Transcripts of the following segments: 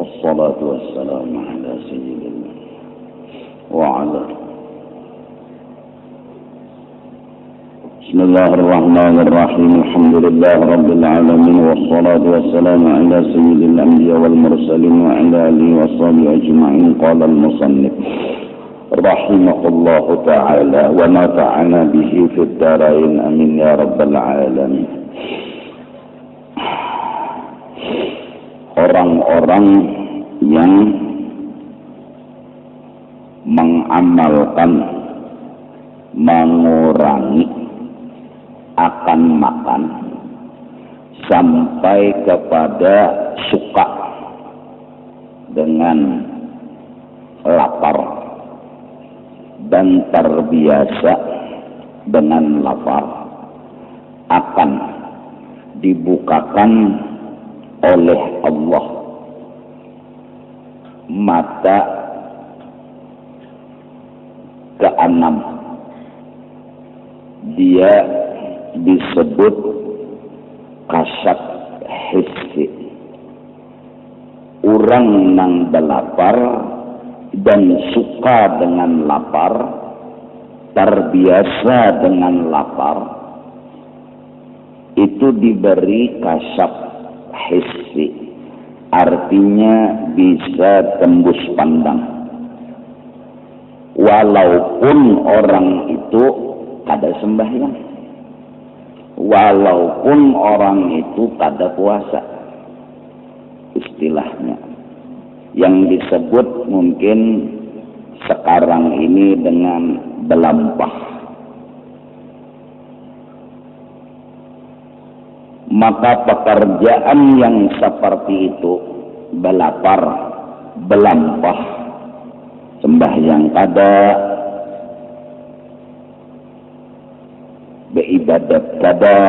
والصلاة والسلام على سيدنا وعلى بسم الله الرحمن الرحيم الحمد لله رب العالمين والصلاة والسلام على سيد الأنبياء والمرسلين وعلى آله وصحبه أجمعين. قال المصنف رحمه الله تعالى ونفعنا به في الدارين آمين يا رب العالمين. Orang-orang yang mengamalkan, mengurangi akan makan sampai kepada suka dengan lapar dan terbiasa dengan lapar, akan dibukakan oleh Allah mata keenam. Dia disebut kasat hissi, orang nang belapar dan suka dengan lapar, terbiasa dengan lapar, itu diberi kasat hissi, artinya bisa tembus pandang. Walaupun orang itu kada sembahyang, walaupun orang itu kada puasa, istilahnya yang disebut mungkin sekarang ini dengan belampah. Maka pekerjaan yang seperti itu, belapar, belampah, sembahyang kada, beribadat kada,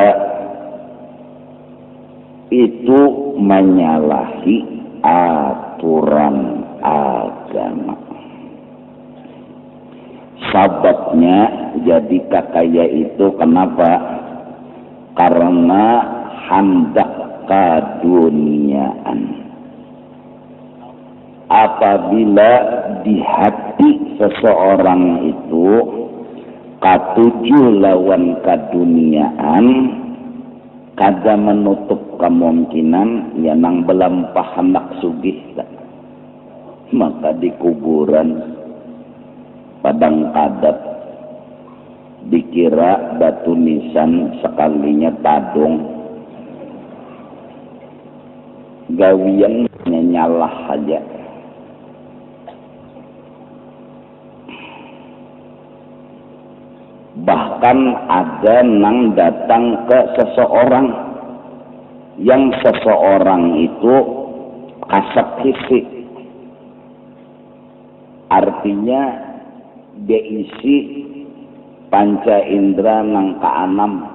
itu menyalahi aturan agama. Sababnya jadi kakaya itu kenapa? Karena hendak keduniaan. Apabila di hati seseorang itu katuju lawan keduniaan, kada menutup kemungkinan ya nang belampah hendak sugih, maka di kuburan padang kadat dikira batu nisan sekalinya tadung, gawian nyalah aja. Bahkan ada nang datang ke seseorang yang seseorang itu kasat hissi, artinya dia isi panca indera nang keenam,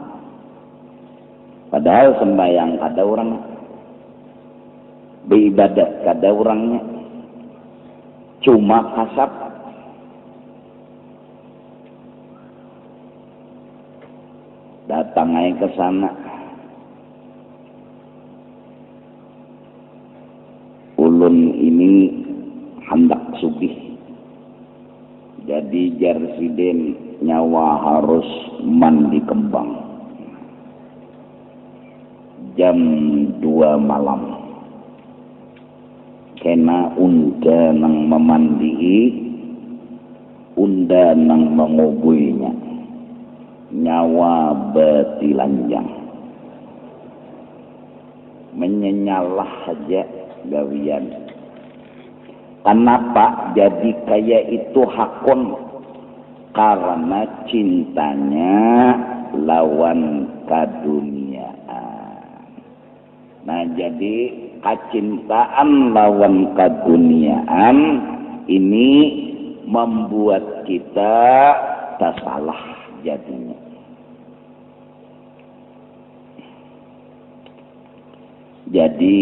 padahal sembahyang kada orang, beribadat kada orangnya, cuma kasat. Datang aja ke sana, ulun ini hendak sugih, jadi jarsiden nyawa harus mandi kembang jam 2 malam, kena unda nang memandihi, unda nang mengubuinya, nyawa betilanjang, menyenyalah saja gawian. Kenapa jadi kaya itu hakun? Karena cintanya lawan keduniaan. Nah, jadi kecintaan lawan keduniaan ini membuat kita tersalah jadinya. Jadi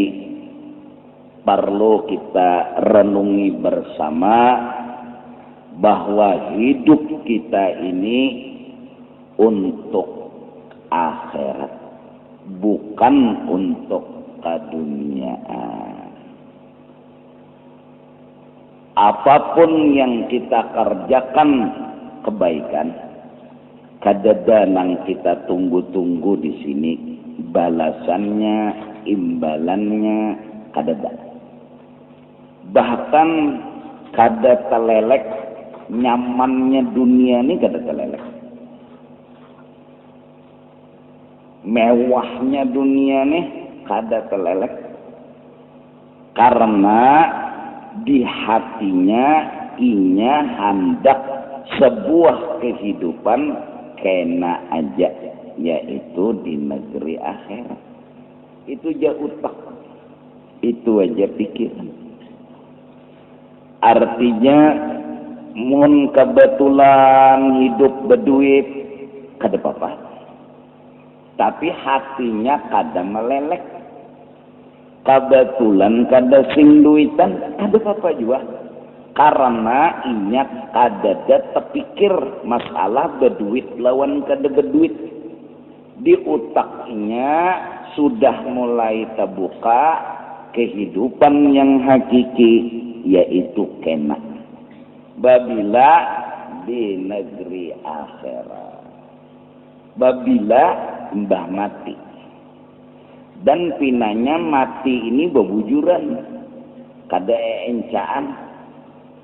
perlu kita renungi bersama bahwa hidup kita ini untuk akhirat, bukan untuk keduniaan. apapun yang kita kerjakan kebaikan, kadada nang kita tunggu-tunggu di sini balasannya, imbalannya kadada. Bahkan kada telelek nyamannya dunia ini kada telelek. Mewahnya dunia nih kada telelek. Karena di hatinya inya hendak sebuah kehidupan kena aja, yaitu di negeri akhirat. Itu aja utak, itu aja pikiran. Artinya mun kebetulan hidup berduit kada apa-apa, tapi hatinya kada melelek. Kebetulan kada sing duitan kada apa-apa juga, karena inya kada terpikir masalah berduit lawan kada berduit. Di utaknya sudah mulai terbuka kehidupan yang hakiki, yaitu kena babila di negeri akhirat, babila mbah mati. Dan pinanya mati ini bebujuran, kada encaan,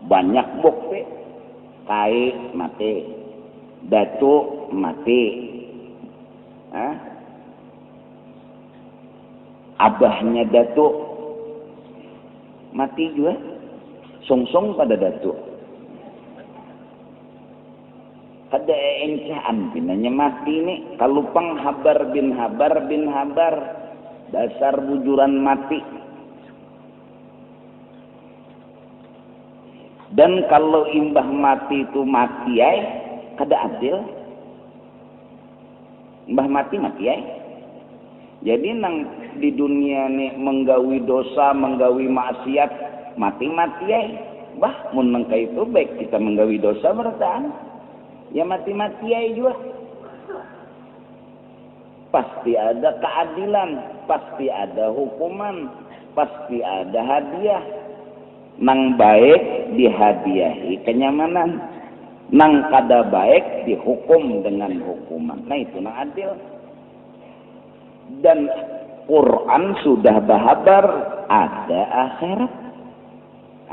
banyak bukti. Kai mati, datuk mati, abahnya datuk mati juga, songsong pada datuk. Kada encaan pinanya mati ini. Kalau penghabar bin habar, dasar bujuran mati. Dan kalau imbah mati itu mati ay, kada adil. Imbah mati ay. Jadi nang di dunia ni menggawi dosa, menggawi maksiat, mati ay. Bah, mun nangka itu baik kita menggawi dosa bertaan, ya mati ay juga. Pasti ada keadilan, pasti ada hukuman, pasti ada hadiah. Nang baik dihadiahi kenyamanan, nang kada baik dihukum dengan hukuman. Nah itu nang adil. Dan Quran sudah berhabar ada akhirat.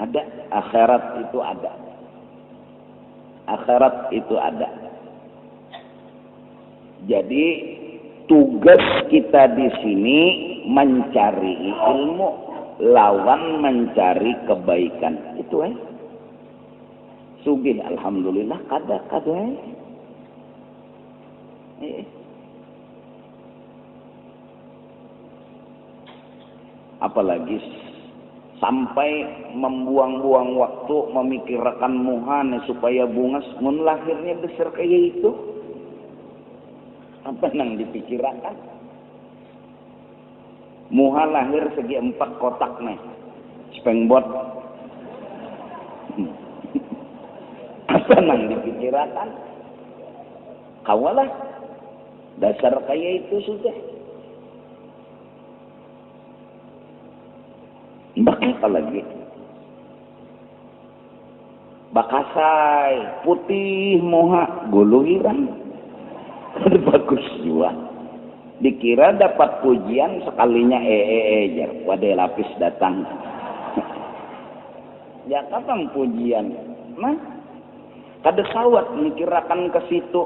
Ada akhirat itu ada. Akhirat itu ada. Jadi tugas kita di sini mencari ilmu lawan mencari kebaikan. Itu sugih alhamdulillah kada apalagi sampai membuang-buang waktu memikirkan muhan supaya bungas mun lahirnya besar kayak itu. Apa nang dipikirkan? Muha lahir segi 4 kotak nih, spengbot. Apa nang dipikirkan? Kawalah dasar kayak itu sudah. Apa lagi? Bakasai putih moha guluhiran. Bagus juga. Dikira dapat pujian sekalinya jar wadai lapis datang. Ya kapan pujian? Nah, kada sawat mikirakan ke situ.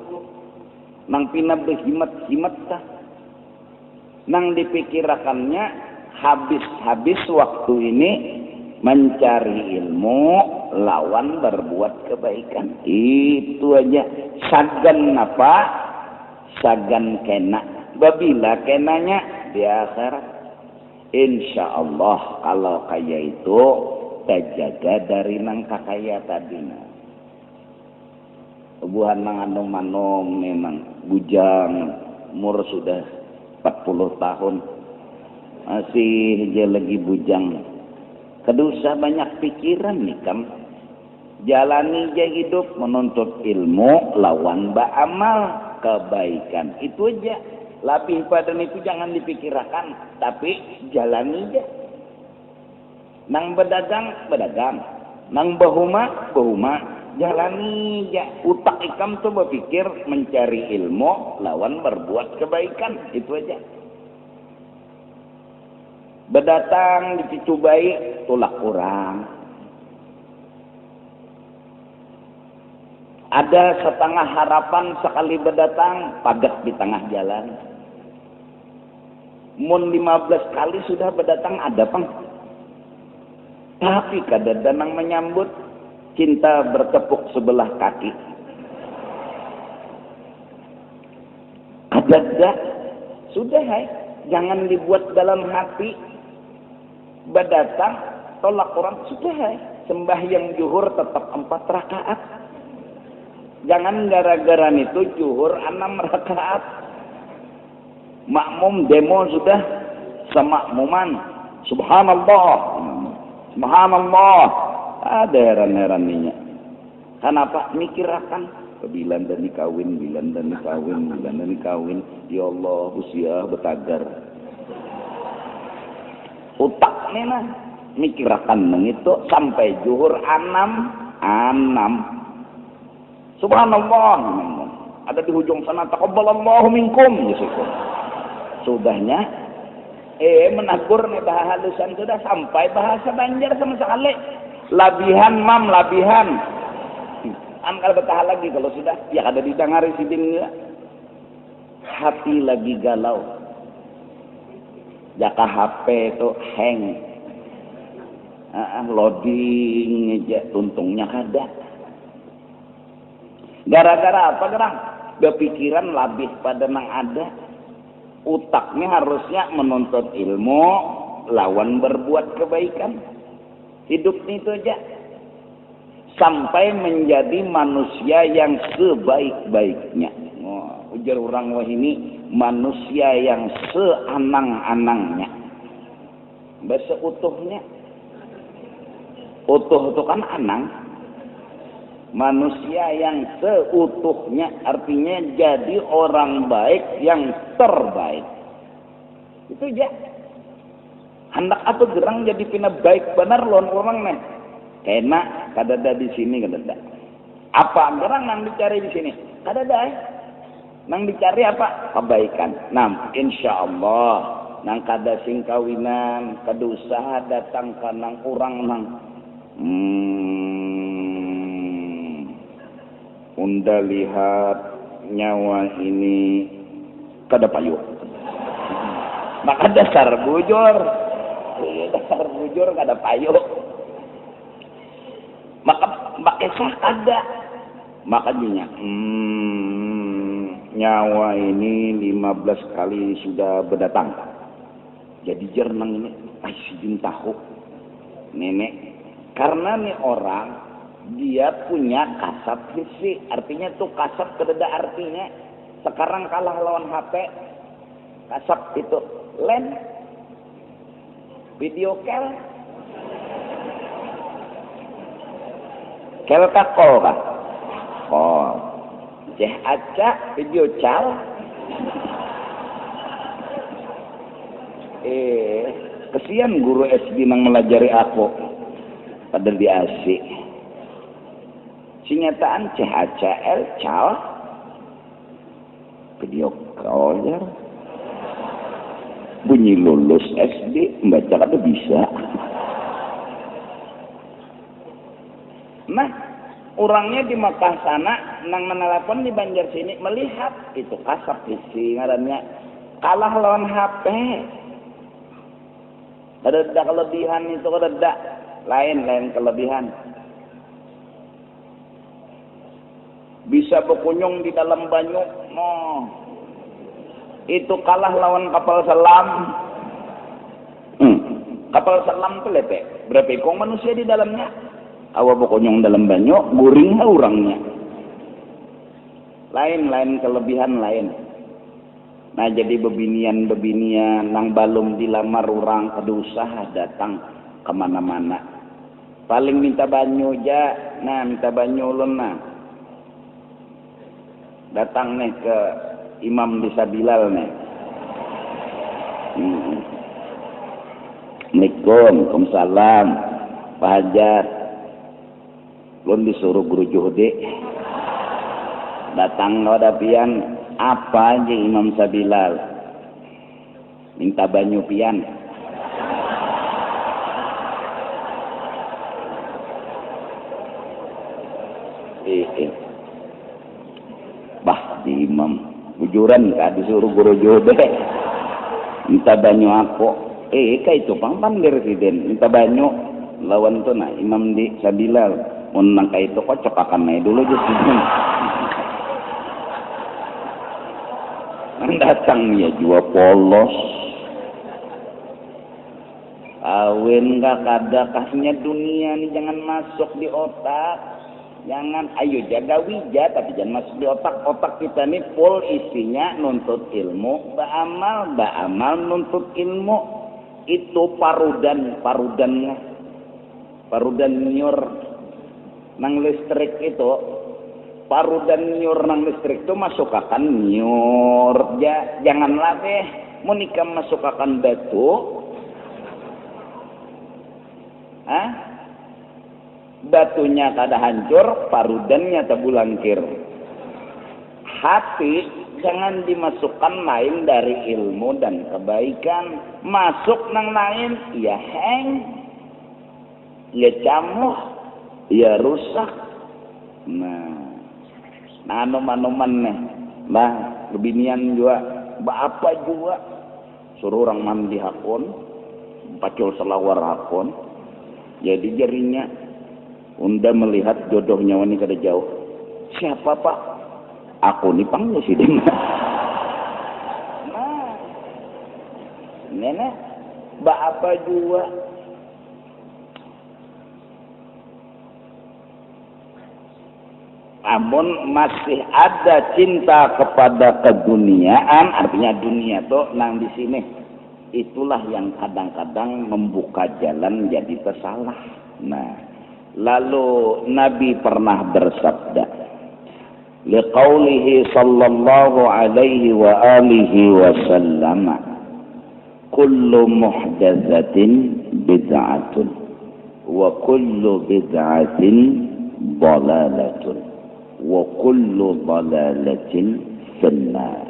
Nang pina berhimat-himat tah. Nang dipikirakannya habis waktu ini mencari ilmu lawan berbuat kebaikan. Itu aja. Sagan apa? Sagan kena. Babila kenanya di akhirat. Insya Allah kalau kaya itu terjaga dari nang kakaya tadinya. Buhan nang anom-anom memang bujang umur sudah 40 tahun masih aja lagi bujang. Kedusa banyak pikiran nih kam. Jalani aja hidup menuntut ilmu lawan ba'amal kebaikan. Itu aja. Lebih pada itu jangan dipikirkan, tapi jalani aja. Nang berdagang, Nang bahuma jalani ya. Utak ikam tuh berpikir mencari ilmu lawan berbuat kebaikan, itu aja. Berdatang dicucu baik tulak kurang. Ada setengah harapan sekali berdatang padat di tengah jalan. Mun 15 kali sudah berdatang ada pang. Tapi kadang-kadang menyambut cinta bertepuk sebelah kaki. Kadang-kadang sudah jangan dibuat dalam hati. Berdatang tolak orang sudah sembahyang zuhur tetap 4 rakaat. Jangan gara-gara itu zuhur 6 rakaat. Makmum demo sudah semakmuman. Subhanallah. Subhanallah. Ada heran-herannya. Kenapa? Mikir akan bilan dan dikawin. Ya Allah, usia betagar. Utaknya nah mikir akan itu sampai zuhur 6. Subhanallah. Ada di ujung sana taqabbalallahu minkum. Sudahnya menagur nih bahasa halusan sudah sampai bahasa Banjar sama sekali. Labihan labihan. Angkal betah lagi kalau sudah ya ada didengari sidingnya. Hati lagi galau. Jaka HP itu hang. Loading aja tuntungnya ada. Gara-gara apa gerang? Berpikiran labih pada nang ada. Utaknya harusnya menuntut ilmu lawan berbuat kebaikan. Hidup itu aja sampai menjadi manusia yang sebaik-baiknya. Ujar orang wah ini manusia yang seanang-anangnya. Bahasa utuhnya. Utuh itu kan anang. Manusia yang seutuhnya artinya jadi orang baik yang terbaik. Itu aja. Hendak apa gerang jadi pina baik benar lawan orang nih. Kena kadada di sini kadada. Apa gerang nang dicari di sini? Kadada nang dicari apa? Kebaikan. Nah, insyaallah nang kada sing kawinan, kada usaha datang ka nang urang nang unda lihat nyawa ini kada payung. Maka dasar bujur kada payung. Maka sah kada. Makanya nyawa ini 15 kali sudah berdatang. Jadi jernang ini sidin tahu nenek. Karena nih orang dia punya kasat fisik, artinya tuh kasat kededa artinya sekarang kalah lawan HP. Kasat itu lens, video call kakol kah? Oh, ceh aca video call. Kesian guru SD nang melajari aku pada di asik. Sinyataan CHCL cal video call ya. Bunyi lulus SD membaca kada bisa. Nah, orangnya di Makkah sana nang menelpon di Banjar sini melihat itu kasar isi ngarannya kalah lawan HP. Ada kelebihan itu ada lain kelebihan. Bisa berkunjung di dalam banyu, itu kalah lawan kapal selam. Kapal selam itu lepek. Berapa ekor manusia di dalamnya? Awa berkunjung dalam banyu, guring orangnya. Lain kelebihan lain. Nah jadi bebinian nang balum dilamar orang kada usaha datang kemana-mana. Paling minta banyu aja, minta banyu ulun datang nih ke Imam Desa Bilal nih. Assalamualaikum, Pak Hajat. Lun disuruh guru Juhdi datang wadapian apa aja Imam Sabilal minta banyu pian. Bah di imam bujuran ka disuruh guru Juhdi minta banyu aku kayak itu pangpan residen minta banyu lawan tuh nah Imam di Sabilal mun kayak itu kok cokakan naik dulu just datang ya jua polos kawin gak kada kasihnya dunia nih jangan masuk di otak, jangan ayo jaga wija tapi jangan masuk di otak kita nih full isinya nuntut ilmu ba'amal nuntut ilmu. Itu parudan nyur nang listrik itu parudan nyur nang listrik itu masukakan nyur janganlah deh mau nikah masukakan batu batunya kada hancur parudannya tabulangkir. Hati jangan dimasukkan lain dari ilmu dan kebaikan, masuk nang lain ya heng ya camuh ya rusak. Nah anoman nih lah lebinian juga apa juga suruh orang mandi hakon pacul selawar hakon jadi jarinya unda melihat jodohnya wani kada jauh siapa pak aku nih pangnya sih dengan nenek apa juga namun masih ada cinta kepada keduniaan, artinya dunia tuh nang di sini. Itulah yang kadang-kadang membuka jalan jadi tersalah. Nah, lalu Nabi pernah bersabda, liqaulihi sallallahu alaihi wa alihi wasallam, kullu muhdatsatin bid'atun wa kullu bid'atin dhalalatun wa kullu dhalalatin finnar.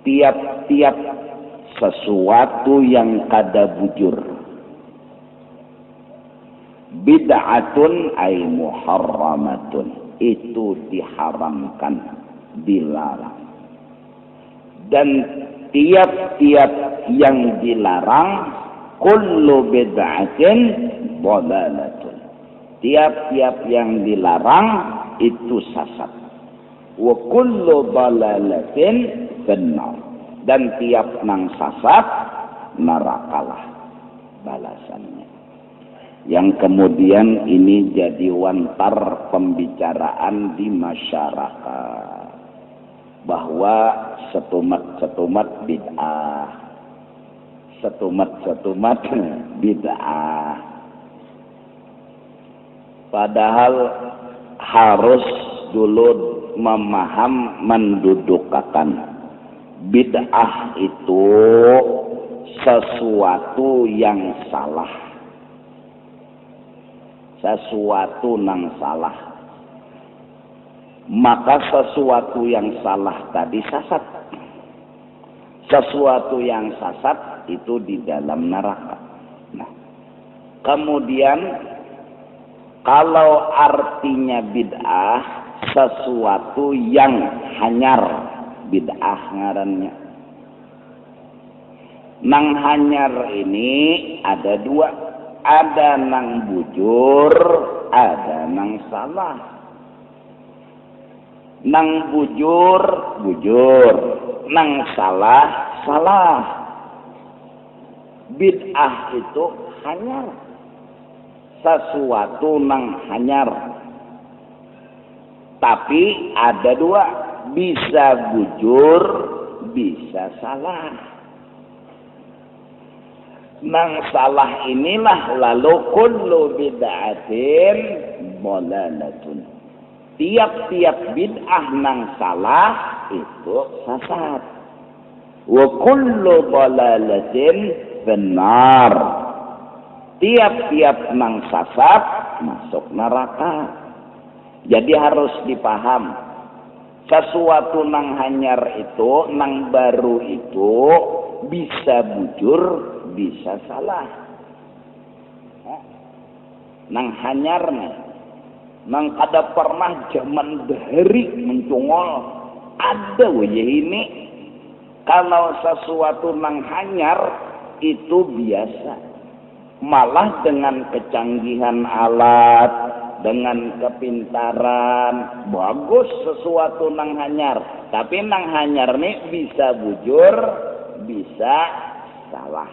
Tiap-tiap sesuatu yang kada bujur bid'atun ay muharramatun itu diharamkan dilarang dan tiap-tiap yang dilarang kullu bid'atin dhalalatun tiap-tiap yang dilarang itu sesat. Wa kullu dhalalatin finnar dan tiap nang sesat nerakalah balasannya. Yang kemudian ini jadi wantar pembicaraan di masyarakat bahwa setumat bid'ah, setumat bid'ah. Padahal harus dulu mendudukkan bid'ah itu sesuatu yang salah, sesuatu nang salah. Maka sesuatu yang salah tadi sesat, sesuatu yang sesat itu di dalam neraka. Nah, kemudian kalau artinya bid'ah sesuatu yang hanyar, bid'ah ngarannya. Nang hanyar ini ada dua, ada nang bujur, ada nang salah. Nang bujur, nang salah. Bid'ah itu hanyar. Sesuatu nang hanyar. Tapi ada dua, bisa bujur, bisa salah. Nang salah inilah lalu kullu bid'atin dhalalatun. Tiap-tiap bid'ah nang salah itu sesat. Wa kullu dhalalatin finnar. Tiap-tiap nang sesat masuk neraka. Jadi harus dipaham, sesuatu nang hanyar itu, nang baru itu bisa bujur, bisa salah. Nang hanyarnya, nang kada pernah zaman dahari mencongol, ada wajah ini. Kalau sesuatu nang hanyar itu biasa, malah dengan kecanggihan alat, dengan kepintaran, bagus sesuatu nang hanyar. Tapi nang hanyar nih bisa bujur, bisa salah.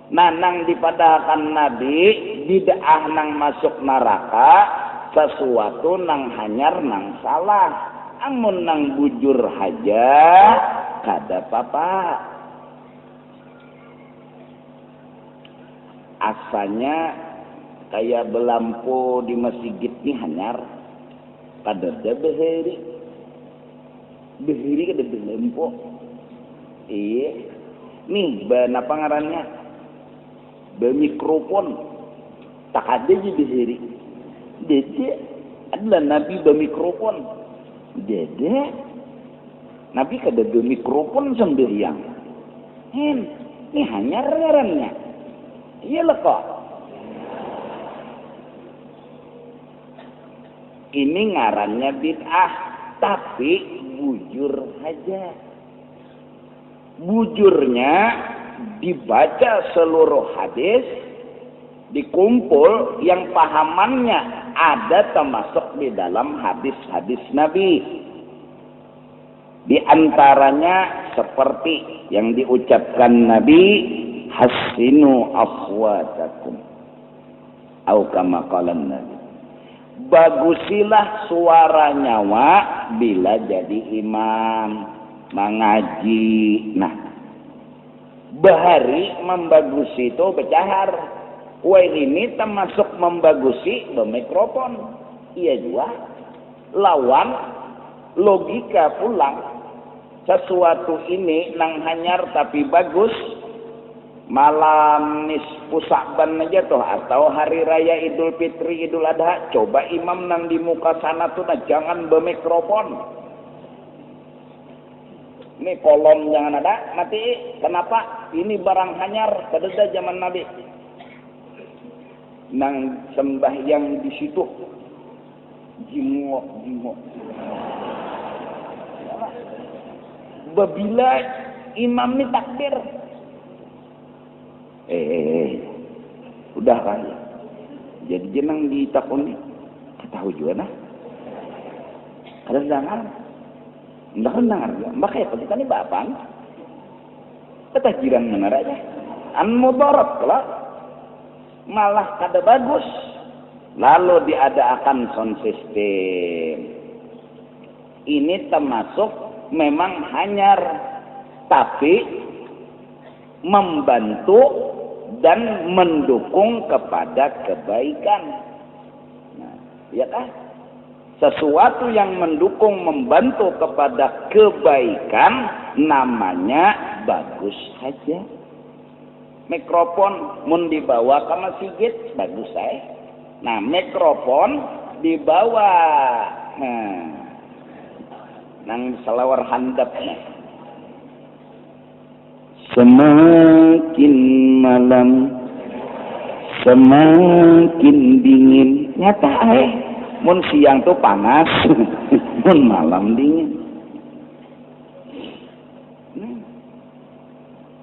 Nah, nang dipadahkan Nabi, bid'ah nang masuk neraka, sesuatu nang hanyar nang salah. Amun nang bujur haja, kada apa-apa. Asalnya kayak belampu di masjid ni hanyar, kada ada beheri kada belampu. Iya, nih apa ngarannya? Bermikrofon, tak ada je beheri. Dede adalah Nabi bermikrofon. Dede Nabi kada bermikrofon sendirian. Ini hanyar ngarannya. Iya lah kok. Ini ngarannya bid'ah, tapi bujur aja. Bujurnya dibaca seluruh hadis, dikumpul yang pahamannya ada termasuk di dalam hadis-hadis Nabi. Di antaranya seperti yang diucapkan Nabi, hasinu aswatakum, atau kama qala Nabi, bagusilah suara nyawa bila jadi imam mengaji. Nah, bahari membagusi itu becahar. Wah, ini termasuk membagusi bermikrofon. Iya juga. Lawan logika pulang. Sesuatu ini nang hanyar tapi bagus. Malam nisfu Sa'ban aja tuh, atau hari raya Idul Fitri, Idul Adha, coba imam nang di muka sana tuh, nah jangan bermikrofon. Ini kolom jangan ada, mati. Kenapa? Ini barang hanyar, kededa zaman Nabi. Nang sembahyang di situ, jingok. Babila imam ini takbir, udah raya. Jadi jenang ditakoni, tahu juga nah. Ada dengar. Ndak dengar ya. Makanya kita ni bapang. Kata jiran benar aja. An mudarat lah. Malah kada bagus. Lalu diadakan sound system. Ini termasuk memang hanyar, tapi membantu dan mendukung kepada kebaikan. Nah, ya kan? Sesuatu yang mendukung, membantu kepada kebaikan, namanya bagus saja. Mikrofon mun dibawa ke masjid bagus saya. Nah, mikrofon dibawa nang selawar handapnya. Semakin malam semakin dingin. Nyata mun siang tuh panas, mun malam dingin.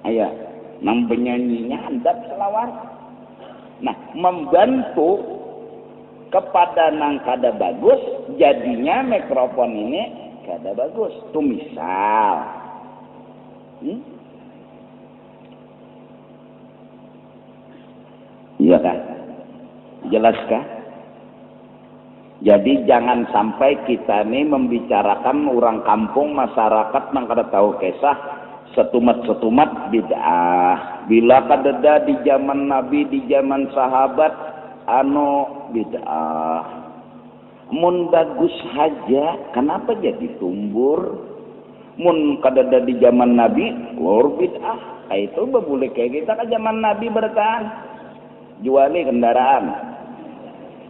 Ayo, nang penyanyinya handap selawar. Nah, membantu kepada nang kada bagus, jadinya mikrofon ini kada bagus. Tuh misal, iya kan? Jelas kah? Jadi jangan sampai kita ini membicarakan orang kampung, masyarakat nang kada tahu kisah setumat-setumat bid'ah. Bila kadeda di zaman Nabi, di zaman sahabat, bid'ah. Mun bagus saja, kenapa jadi tumbur? Mun kadeda di zaman Nabi, lor bid'ah. Itu boleh kayak kita ke zaman Nabi bertahan. Juali kendaraan.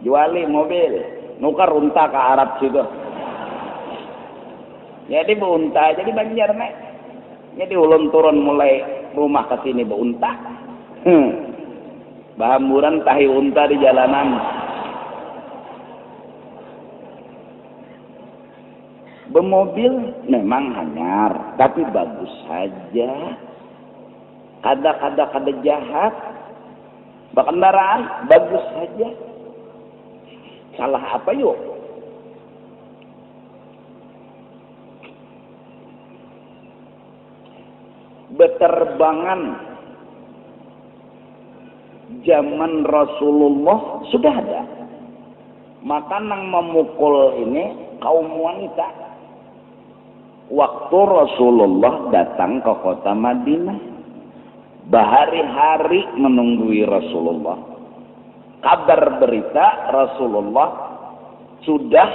juali mobil, nukar unta ke Arab situ. Jadi beunta, jadi Banjar nek. Jadi ulun turun mulai rumah ke sini beunta. Bahamburan tahi unta di jalanan. Bemobil memang hanyar, tapi bagus saja. Kada jahat. Berkendaraan bagus saja. Salah apa yuk? Beterbangan zaman Rasulullah sudah ada. Maka nang memukul ini kaum wanita. Waktu Rasulullah datang ke kota Madinah, berhari-hari menunggui Rasulullah. Kabar berita Rasulullah sudah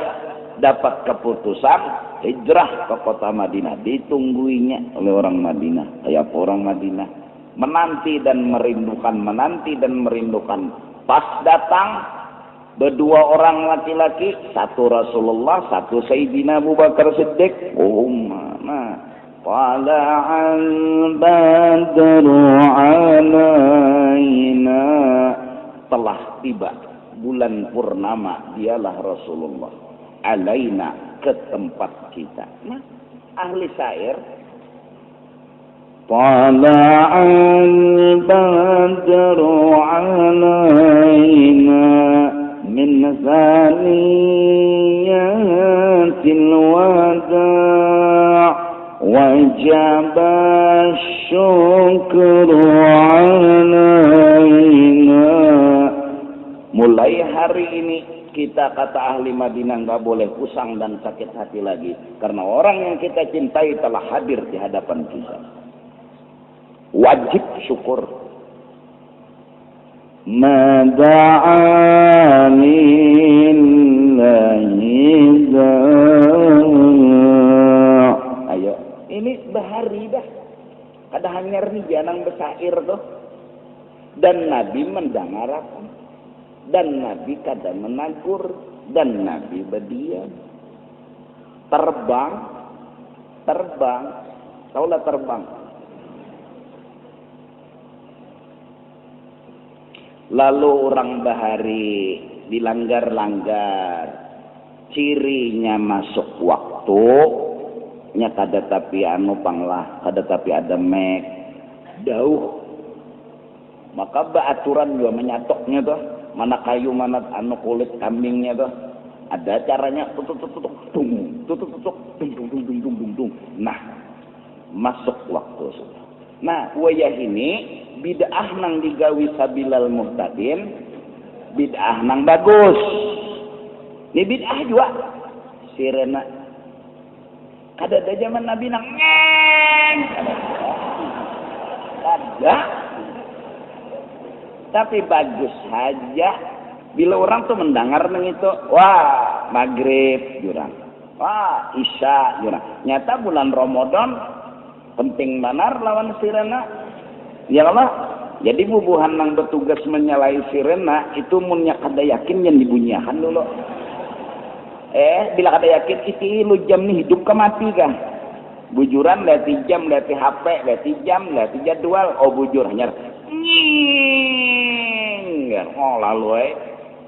dapat keputusan hijrah ke kota Madinah, ditungguinya oleh orang Madinah. Kayak orang Madinah menanti dan merindukan. Pas datang berdua orang laki-laki, satu Rasulullah, satu Sayyidina Abu Bakar Siddiq. Tala'al badru alaina, telah tiba bulan purnama, dialah Rasulullah, alaina, ke tempat kita. Nah, ahli syair, tala'al badru alaina min zaniyatil wada' wajab syukru alaina. Mulai hari ini kita, kata ahli Madinah, nggak boleh usang dan sakit hati lagi, karena orang yang kita cintai telah hadir di hadapan kita. Wajib syukur. Ayo, ini bahari dah. Kada hanyar nih janang besair tuh. Dan Nabi mendengar apa? Dan Nabi kada menagur, dan Nabi berdiam. Terbang, taulah terbang. Lalu orang bahari dilanggar-langgar, cirinya masuk waktu, nya kada tapi anu panglah, kada tapi ada mek, dauh. Maka aturan juga menyatoknya tuh. Mana kayu, mana anu kulit kambingnya tuh. Ada caranya tutuk. Nah, masuk waktu sudah. Nah, wayah ini bid'ah nang digawi sabilal muhtadin, bid'ah nang bagus. Ini bid'ah juga. Sirena. Kada ada zaman Nabi nang ngeng. Kada. Tapi bagus saja bila orang tuh mendengar nang itu, wah maghrib jurang, wah isya jurang. Nyata bulan Ramadan penting benar lawan sirena. Ya Allah, jadi bubuhan nang bertugas menyalai sirena itu munnya kada yakin yang dibunyikan dulu. Bila kada yakin itu lu jam nih hidup ke mati kan? Bujuran lihat jam, lihat HP, lihat jam, lihat jadwal. Oh bujur hanya oh lalu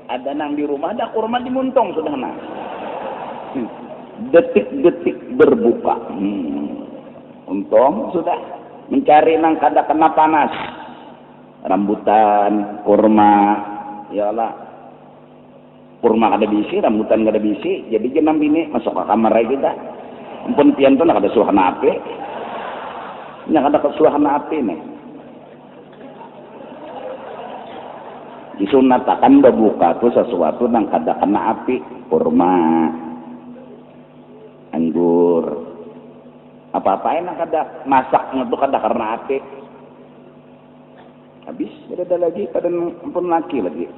ada nang di rumah, ada kurma dimuntung sudah nah. Detik-detik berbuka. Untung sudah mencari nang kada kena panas. Rambutan, kurma, ya Allah. Kurma kada bisi, rambutan kada bisi, jadi jenam bini masuk ke kamar kita. Ampun pian tuh nak ada suasana api. Nya kada suasana api nih. Disunatakan berbuka tuh sesuatu nang kada kena api, kurma, anggur, apa-apain nang kada masaknya tuh kada karena api. Habis ada lagi kada ampun laki lagi.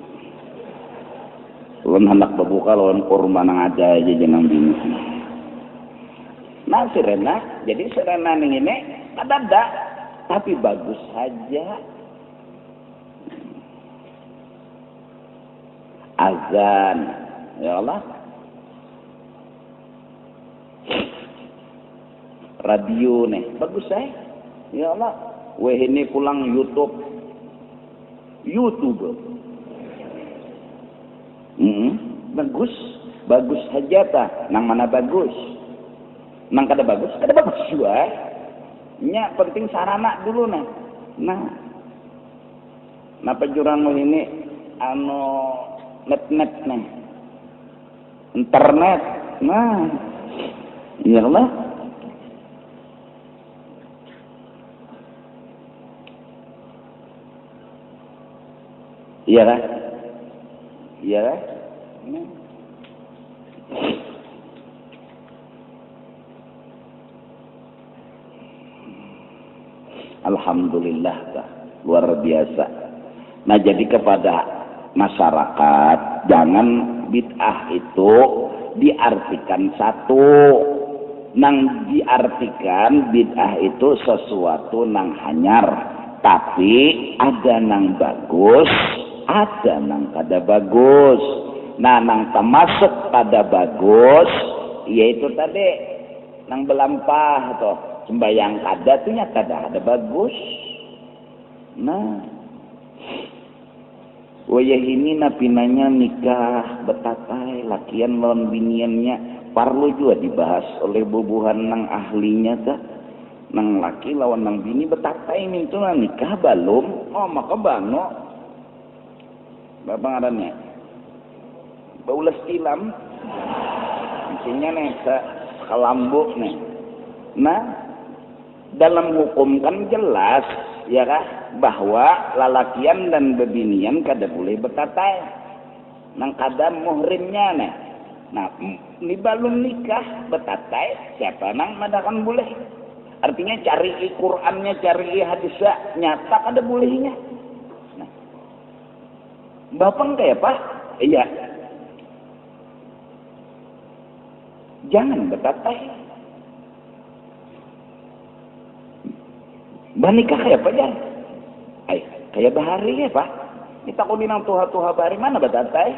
Ulun hendak berbuka lawan kurma nang ada aja jenang bini. Nah sirena, jadi sirena ning ini kada ada, tapi bagus saja. azan, ya Allah. Radio nih, bagus saya. Ya Allah, weh ini pulang YouTube. Bagus, bagus saja ta. Nang mana bagus? Nang kada bagus juga. Nya penting sarana dulu nah. Napa jurang ini net nih. Internet. Nah. Ya Allah. Iya kan? Iya kan? Alhamdulillah, luar biasa. Nah, jadi kepada masyarakat, jangan bid'ah itu diartikan satu. Nang diartikan bid'ah itu sesuatu nang hanyar, tapi ada nang bagus, ada nang kada bagus. Nah, nang termasuk kada bagus yaitu tadi nang belampah atau sembayang kada tuh nya kada ada bagus. Nah, wayah ini napinanya nikah betatai lakian lawan biniannya perlu juga dibahas oleh bubuhan nang ahlinya ta. Nang laki lawan nang bini betatai ini itu nikah belum? Oh, maka bano. Bapak ngarannya baulas tilam isinya nih kalambuk nih. Nah, dalam hukum kan jelas ya kah bahwa lalakian dan bebinian kada boleh betatai nang kada muhrimnya nih. Nah, ini belum nikah betatai siapa nang madakan boleh. Artinya cari Qur'annya, cari hadisnya nyata kada bolehnya. Nah, bapak kayak apa? Iya. Jangan betatai. Banikah kayak apa ya? Kayak bahari ya Pak. Kita kau binang tuha-tuha bahari mana betatai?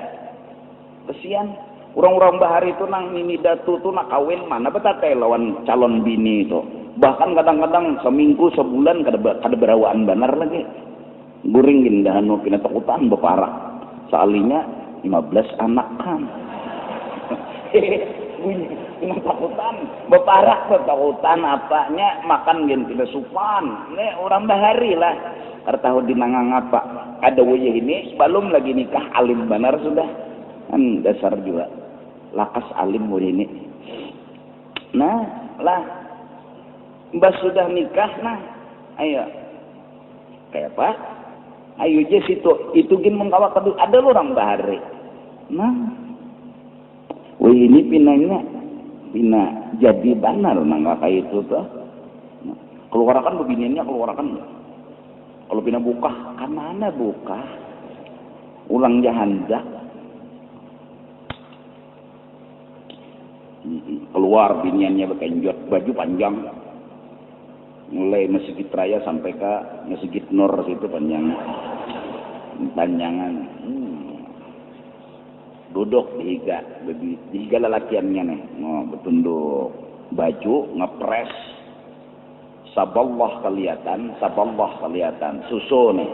Kesian. Orang-orang bahari itu nang mini datu tuh nak kawin mana betatai lawan calon bini itu. Bahkan kadang-kadang seminggu sebulan kada berawaan benar lagi. Guring gindahan no pinatakutan beparak. Soalnya 15 anak kan. Bunyi pinatakutan beparak betakutan apanya makan gen pinasupan. Ini orang bahari lah. Tahu dinangang apa? Ada wajah ini belum lagi nikah alim benar sudah. Kan dasar juga. Lakas alim wajah ini. Nah, lah. Mbak sudah nikah nah. Ayo. Kayak apa? Ayo je situ. Itu gin mengkawak kedua. Ada orang bahari. Nah. Wah ini pinanya. Pina jadi benar nang kayak itu tuh. Nah, keluarkan beginiannya keluarkan. Kalau pina buka, kan mana buka? Ulang jahanda. Keluar biniannya berkenjot baju panjang. Mulai Masjid Raya sampai ke Masjid Nur situ panjangan. Duduk dihiga lalakiannya nih. Oh, betunduk baju ngepres. Saballah kelihatan susu nih.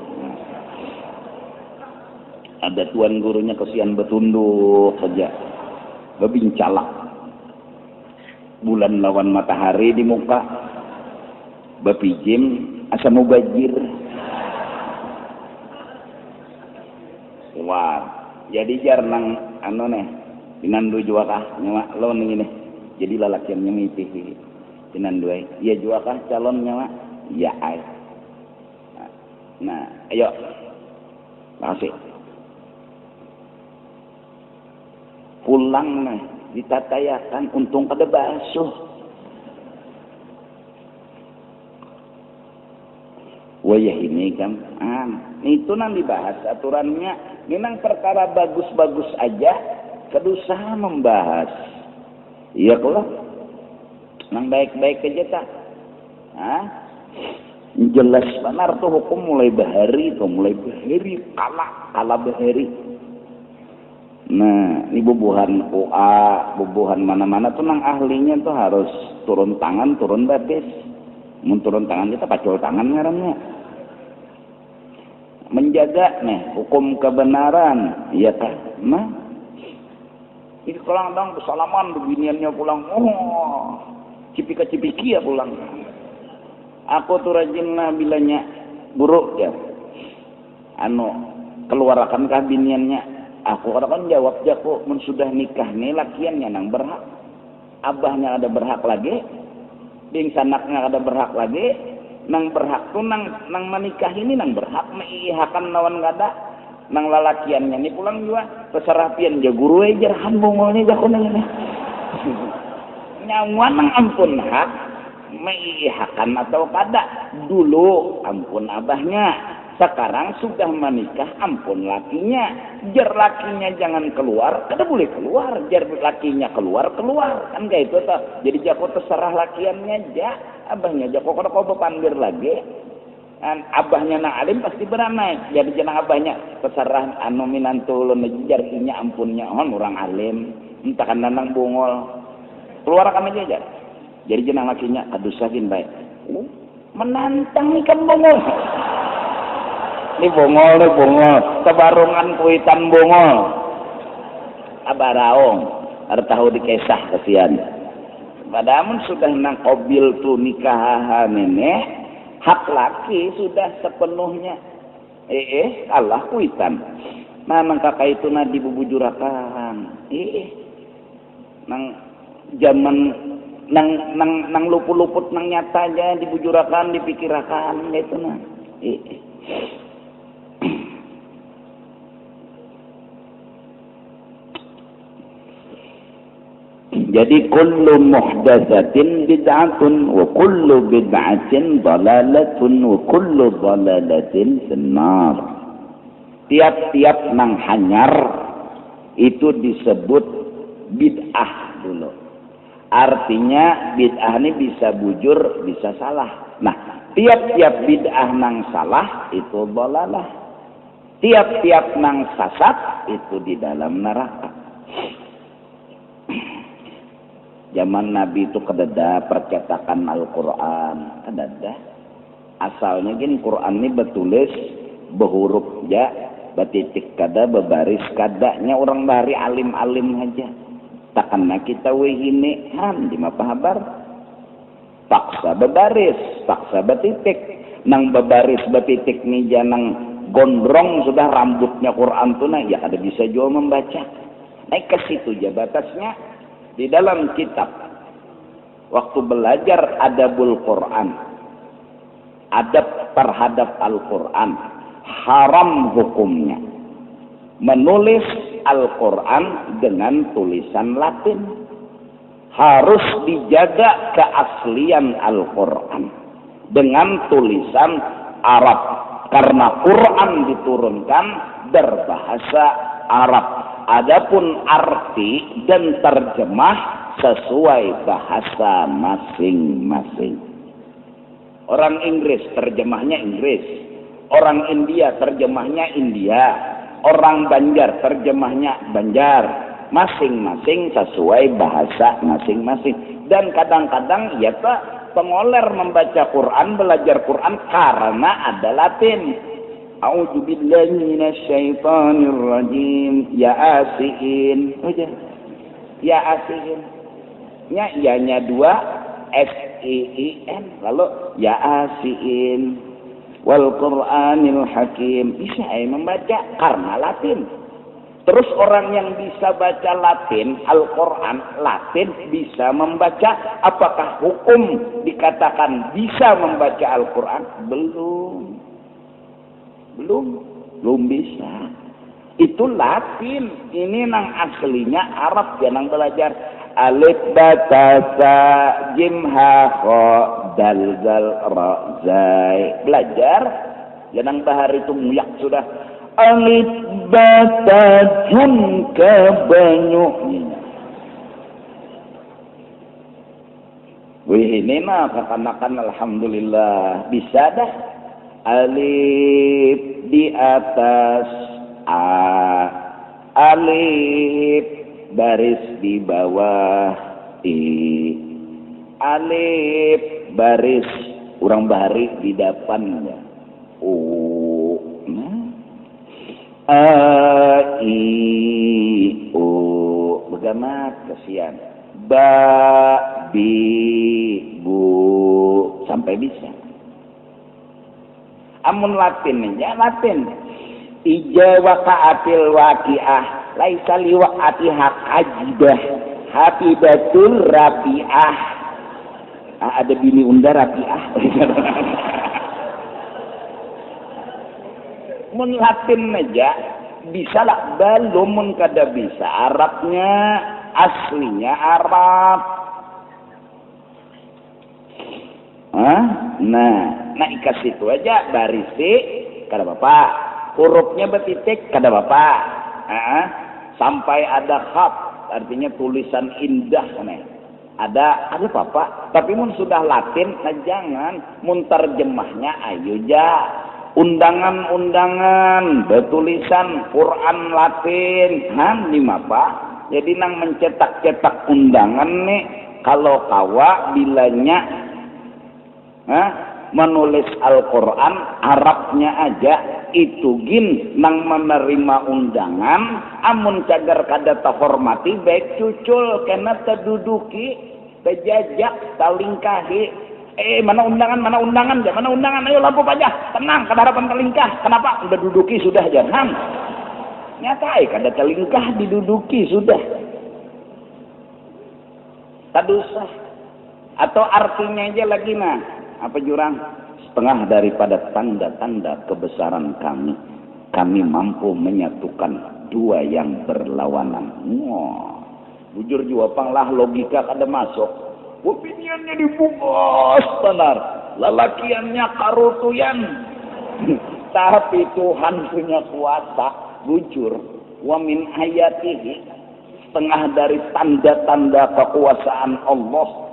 Ada tuan gurunya kesian betunduk saja bebincalak bulan lawan matahari di muka bepijim asa mubajir wah jadi jarang anu nih pinandu jua kah nyawa lawan ini jadi lalakiannya mitih pinandu iya jua kah calon nyawa iya ay nah ayo makasih pulang nih ditatayakan untung kada basuh wayah ini kan itu nang dibahas aturannya memang perkara bagus-bagus aja kedusaha membahas iya kalau nang baik-baik aja tak jelas benar tuh hukum mulai bahari kala bahari Nah, ini bubuhan UA, bubuhan mana-mana tuh nang ahlinya tuh harus turun tangan, turun batis. Mun turun tangan kita pacul tangan ngarannya. Menjaga nih hukum kebenaran, iya tah. Nah, ini pulang dong bersalaman beginiannya pulang. Oh, cipika-cipiki ya pulang. Aku tuh rajin lah bilanya buruk ya. Keluarkan kah biniannya? Aku kan jawab jago, mun sudah nikah nih lakiannya nang berhak. Abahnya ada berhak lagi, bing sanaknya ada berhak lagi, nang berhak tuh nang menikah ini nang berhak meihakan lawan gada, nang lalakiannya nih pulang juga terserah pian ja guru jarhan bongolnya jago nang nyawa nang ampun hak meihakan atau kada dulu ampun abahnya. Sekarang sudah menikah ampun lakinya, jar lakinya jangan keluar, kada boleh keluar, jar lakinya keluar kan kayak itu toh. Jadi jako terserah lakiannya ja, abahnya jako kada kau bepandir lagi. Kan abahnya nang alim pasti beranai, jadi jangan abahnya terserah minantu ulun jar inya ampunnya orang alim, entah kan nang bungol. Keluarkan aja jar. Jadi jangan lakinya aduh sakin baik. Menantang ikan bungol. Ini bongol, kebarungan kuitan bongol. Abaraong, ada tahu dikesah kesian. Padahal sudah nang kobil tu nikah nenek, hak laki sudah sepenuhnya. Kalah kuitan. Nah, nang kakak itu na dibubujurakan. Nang zaman nang luput-luput nang nyata aja dibujurakan, dipikirakan gitu nah. Jadi kullu muhdatsatin bid'atun wa kullu bid'atin dalalatun wa kullu dalalatin finnar. Tiap-tiap nang hanyar itu disebut bid'ah dulu. Artinya bid'ah ini bisa bujur, bisa salah. Nah, tiap-tiap bid'ah nang salah itu dalalah. Tiap-tiap nang sesat itu di dalam neraka. Zaman Nabi itu kedada percetakan Al-Quran, kedada. Asalnya gini Quran ini betulis behuruf ja, betitik kada, bebaris kadanya orang dari alim-alim aja. Takkanlah kita wehine han di mapahabar. Paksa bebaris, paksa betitik. Nang bebaris betitik nih janang gondrong sudah rambutnya Quran tuh nah ya kada bisa juga membaca. Naik ke situ aja batasnya. Di dalam kitab waktu belajar adabul Quran, adab terhadap Al-Quran, haram hukumnya menulis Al-Quran dengan tulisan Latin. Harus dijaga keaslian Al-Quran dengan tulisan Arab, karena Quran diturunkan berbahasa Arab. Adapun arti dan terjemah sesuai bahasa masing-masing. Orang Inggris terjemahnya Inggris, orang India terjemahnya India, orang Banjar terjemahnya Banjar. Masing-masing sesuai bahasa masing-masing. Dan kadang-kadang ya Pak, pengoler membaca Quran, belajar Quran karena ada Latin. A'udzu billahi minasyaitonir rajim. Ya asiin. Udah. Ya asiin. Nya ianya dua S-I-I-N. Lalu ya asiin. Wal Qur'anil Hakim. Bisa membaca karena Latin. Terus orang yang bisa baca Latin, Al-Quran Latin bisa membaca. Apakah hukum dikatakan bisa membaca Al-Quran? Belum bisa. Itu Latin. Ini nang aslinya Arab ya nang belajar. Alif batasa jim ha kha dal zal ra zai. Belajar ya nang bahar itu muyak sudah. Alif batajun ke banyu. Wih ini mah katakan alhamdulillah bisa dah. Alif di atas A alif baris di bawah i, alif baris urang bari di depannya u, a i u bagaimana kesian ba bi bu sampai bisa. Amun Latin ya Latin ija waqa'atil waqi'ah laisa liwaqa'atiha ajibah habibatul rabi'ah. Ada bini unda rabi'ah. Mun Latin aja bisa lah, belum mun kada bisa Arabnya, aslinya Arab. Nah ikas itu aja barisi kada bapak, hurufnya betitik kada bapak, sampai ada khat artinya tulisan indah nih. Ada bapak, tapi mun sudah Latin jangan, mun terjemahnya ayo ja undangan-undangan bertulisan Quran Latin lima pak. Jadi nang mencetak-cetak undangan nih kalau kawa bilanya menulis Al-Quran Arabnya aja itu gin nang menerima undangan amun cagar kada tahormati baik cucul kena terduduki terjajak talingkahi mana undangan ayo lampu aja tenang kada harapan talingkah kenapa udah duduki sudah jangan nyatai kada talingkah diduduki sudah tadusa atau artinya aja lagi apa jurang setengah daripada tanda-tanda kebesaran kami mampu menyatukan dua yang berlawanan. Bujur jua panglah logika kada masuk. Opiniannya dibungkus benar, lalakiannya karutuyan. Tapi Tuhan punya kuasa. Bujur wa min ayatihi setengah dari tanda-tanda kekuasaan Allah.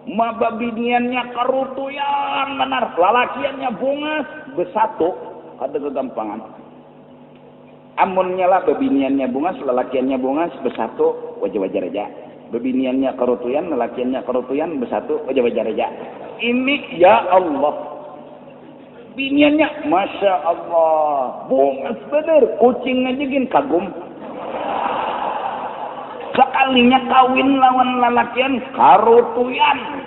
Mababiniannya karutuyan benar, lalakiannya bungas bersatu, ada kegampangan. Amunnya lah babiniannya bungas, lalakiannya bungas bersatu, wajah-wajah aja. Babiniannya karutuyan, lalakiannya karutuyan bersatu, wajah-wajah aja. Ini ya Allah. Biniannya masya Allah, bungas bener, kucing aja gin kagum. Sekalinya kawin lawan lalakian karutuyan.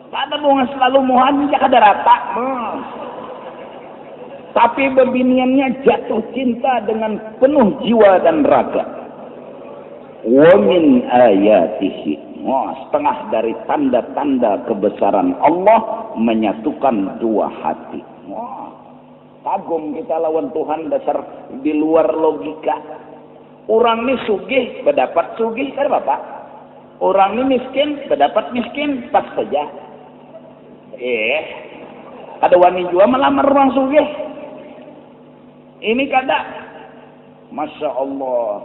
Kada bunga selalu muhan kada rata. Tapi bebiniannya jatuh cinta dengan penuh jiwa dan raga. Wa min ayatihi. Setengah dari tanda-tanda kebesaran Allah menyatukan dua hati. Kagum kita lawan Tuhan dasar di luar logika. Orang ini sugih, berdapat sugih, kan bapak? Orang ini miskin, berdapat miskin, pas saja. Ada wani juga melamar orang sugih. Ini kada. Masya Allah.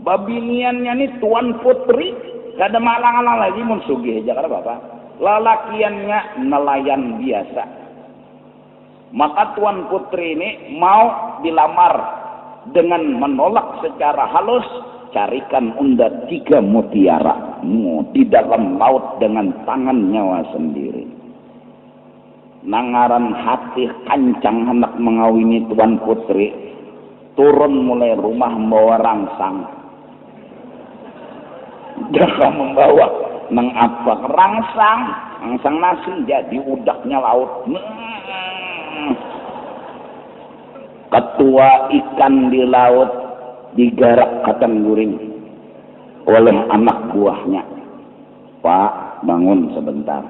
Babiniannya ini tuan putri, kada malang-alang lagi mun sugih aja, kan bapak? Lalakiannya nelayan biasa. Maka tuan putri ini mau dilamar. Dengan menolak secara halus, carikan unda 3 mutiara di dalam laut dengan tangan nyawa sendiri. Nangaran hati kancang hendak mengawini tuan putri, turun mulai rumah membawa rangsang. Jangan membawa nang apa rangsang nasi jadi udaknya laut. Ketua ikan di laut digarak katan guring oleh anak buahnya. Pak, bangun sebentar.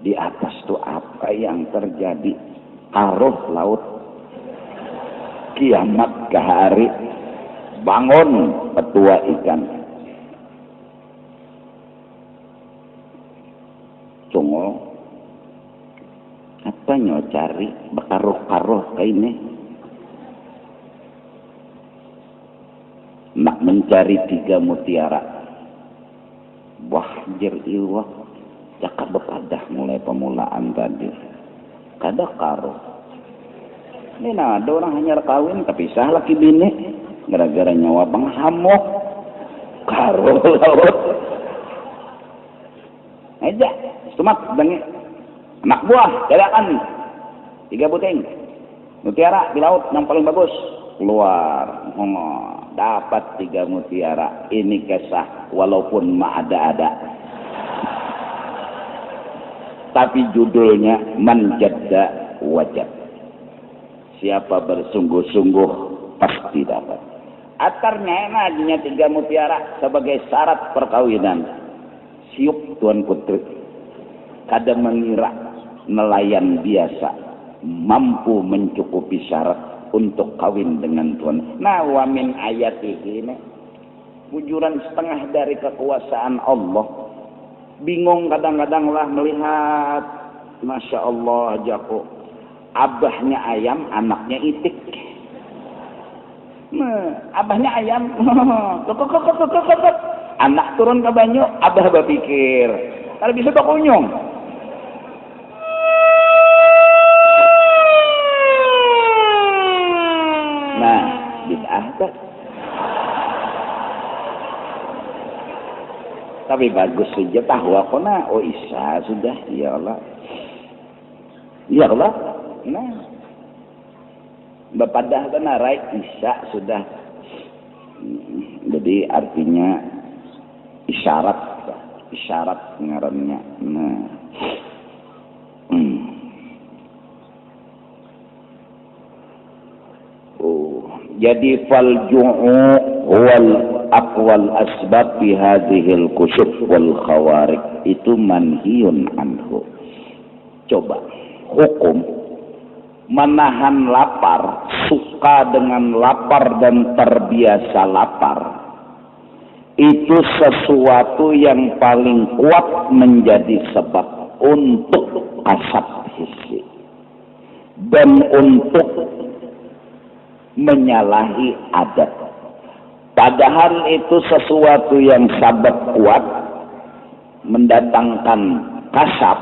Di atas itu apa yang terjadi? Arus laut. Kiamat ke hari. Bangun ketua ikan. Tunggu. Apa nyo cari bekaruh-karuh kayak ini? Nak mencari 3 mutiara. Wah, jer iwak. Cakap bepadah mulai pemulaan tadi. Kada karuh. Ini ada orang hanya kawin, kepisah laki bini. gara-gara nyawa penghamuk karo laut aja semat dengan anak buah dadakan 3 buting mutiara di laut yang paling bagus keluar dapat 3 mutiara. Ini kisah walaupun ada tapi judulnya man jadda wajad. Siapa bersungguh-sungguh pasti dapat. Atarnya enaginya 3 mutiara sebagai syarat perkawinan. Siuk tuan putri kada mengira nelayan biasa mampu mencukupi syarat untuk kawin dengan tuan. Nah, wa min ayatihi ini bujuran setengah dari kekuasaan Allah. Bingung kadang-kadang lah melihat, masya Allah jago, abahnya ayam, anaknya itik. Abahnya ayam, anak turun ke banyu, abah berpikir, kalau bisa tak kunyung. Nah, bid'ah tak. Tapi bagus saja tahu aku nah, oh Isa sudah, ya Allah. Ya Allah. Nah. Bapadah benar right Isa sudah. Jadi artinya isyarat ngarannya. Nah. Jadi fal ju'u wal aqwal asbab fi hadhil kusyuf wal khawarik itu manhiyun anhu. Coba hukum menahan lapar, suka dengan lapar dan terbiasa lapar, itu sesuatu yang paling kuat menjadi sebab untuk kasab hissi dan untuk menyalahi adat. Padahal itu sesuatu yang sabab kuat mendatangkan kasab.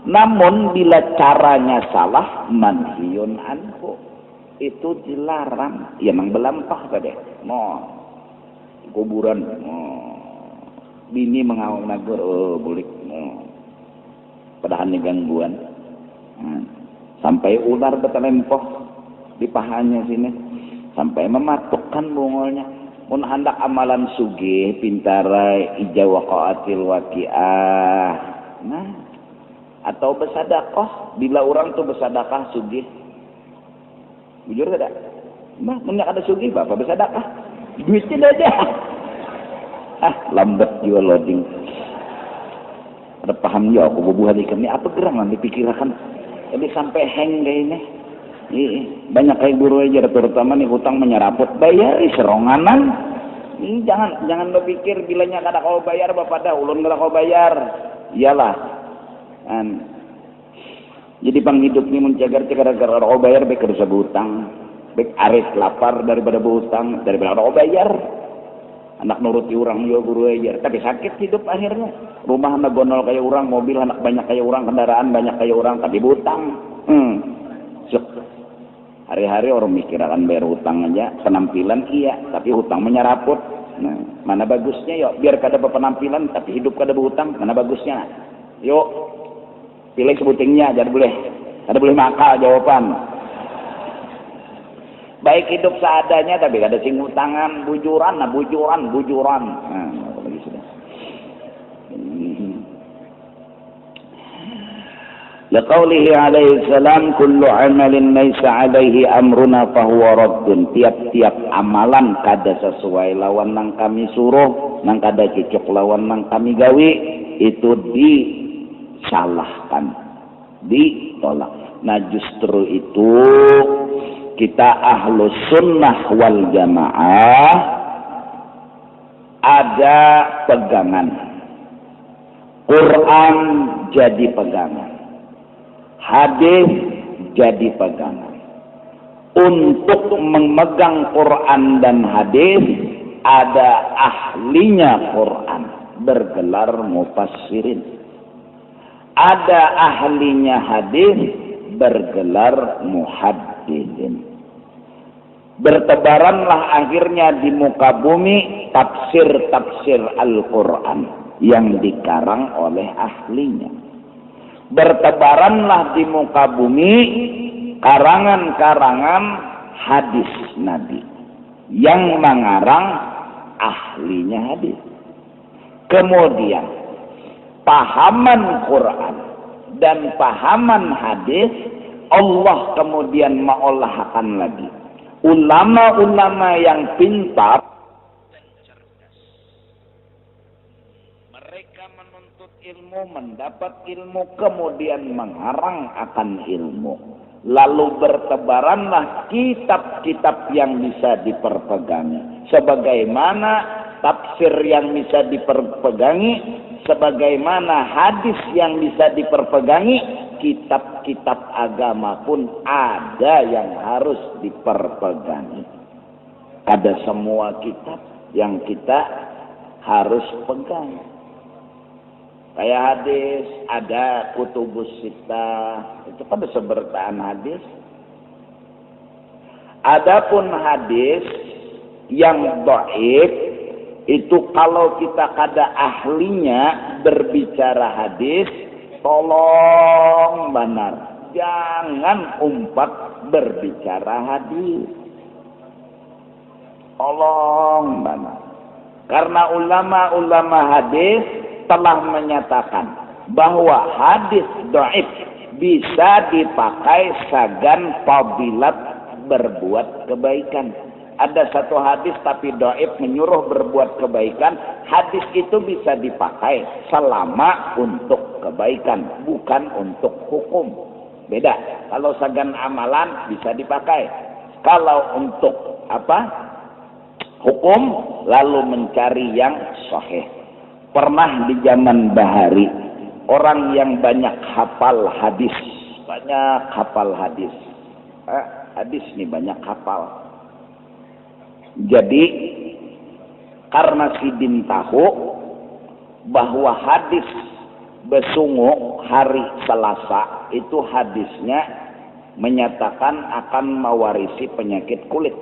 Namun bila caranya salah, manhiyun anhu, itu dilarang. Ya memang belampah tadi. Kuburan. Bini mengawang nagur, boleh. Padahal ini gangguan. Sampai ular bertelempoh di pahanya sini, sampai mematukkan bungolnya. Mun hendak amalan sugih pintarai ija waqa'atil waqi'ah. Nah, atau bersedekah bila orang tuh bersedekah sugih. Jujur tidak? Bah, menyak ada sugih bapak bersedekah. Duitnya aja. Lambat juga loading. Ada paham ya aku bubuhan ikan ini apa gerangan dipikirkan. Jadi sampai hang kayak ini. Banyak kayak guru aja terutama nih hutang menyeraput bayari seronganan. Jangan berpikir bilanya kada kau bayar bapak dah ulun kada kau bayar. Iyalah. Jadi penghidup ini menjaga gara-gara kau bayar baik harus berhutang. Baik aris lapar daripada berhutang daripada kau bayar. Anak nuruti orang yo guru aja tapi sakit hidup akhirnya. Rumah anak gonol kayak orang, mobil anak banyak kayak orang, kendaraan banyak kayak orang tapi berhutang. Hari-hari orang mikir akan bayar hutang aja, penampilan iya, tapi hutang menyeraput. Nah, mana bagusnya yuk, biar kada berpenampilan, tapi hidup kada berhutang, mana bagusnya? Yuk, pilih sebutingnya, kada boleh makal jawaban. Baik hidup seadanya, tapi kada sing hutangan, bujuran. Nah, lagi sudah. Liqaulihi alaihi salam kullu amalin laisa alaihi amruna fahuwa raddun. Tiap-tiap amalan kada sesuai lawan nang kami suruh, nang kada cocok lawan nang kami gawe, itu disalahkan, ditolak. Nah justru itu kita ahlu sunnah wal jamaah ada pegangan. Quran jadi pegangan. Hadis jadi pegangan. Untuk memegang Quran dan hadis ada ahlinya Quran bergelar mufassirin. Ada ahlinya hadis bergelar muhadditsin. Bertebaranlah akhirnya di muka bumi tafsir-tafsir Al-Quran yang dikarang oleh ahlinya. Bertebaranlah di muka bumi karangan-karangan hadis Nabi yang mengarang ahlinya hadis. Kemudian pahaman Quran dan pahaman hadis Allah kemudian mengolahkan lagi. Ulama-ulama yang pintar dan cerdas. Mereka menuntut ilmu, mendapat ilmu, kemudian mengarang akan ilmu. Lalu bertebaranlah kitab-kitab yang bisa diperpegangi. Sebagaimana tafsir yang bisa diperpegangi, sebagaimana hadis yang bisa diperpegangi, kitab-kitab agama pun ada yang harus diperpegangi. Ada semua kitab yang kita harus pegang. Kayak hadis, ada kutubus sittah, itu kan sebertaan hadis. Adapun hadis yang dhaif, itu kalau kita kada ahlinya berbicara hadis, tolong benar, jangan umpat berbicara hadis. Tolong benar. Karena ulama-ulama hadis telah menyatakan bahwa hadis dhaif bisa dipakai sagan fadilat berbuat kebaikan. Ada satu hadis tapi dhaif menyuruh berbuat kebaikan, hadis itu bisa dipakai selama untuk kebaikan, bukan untuk hukum. Beda. Kalau sagan amalan bisa dipakai. Kalau untuk hukum, lalu mencari yang sahih. Pernah di zaman Bahari, orang yang banyak hafal hadis, hadis nih banyak hafal. Jadi karena Sidin tahu bahwa hadis besungu hari Selasa itu hadisnya menyatakan akan mewarisi penyakit kulit.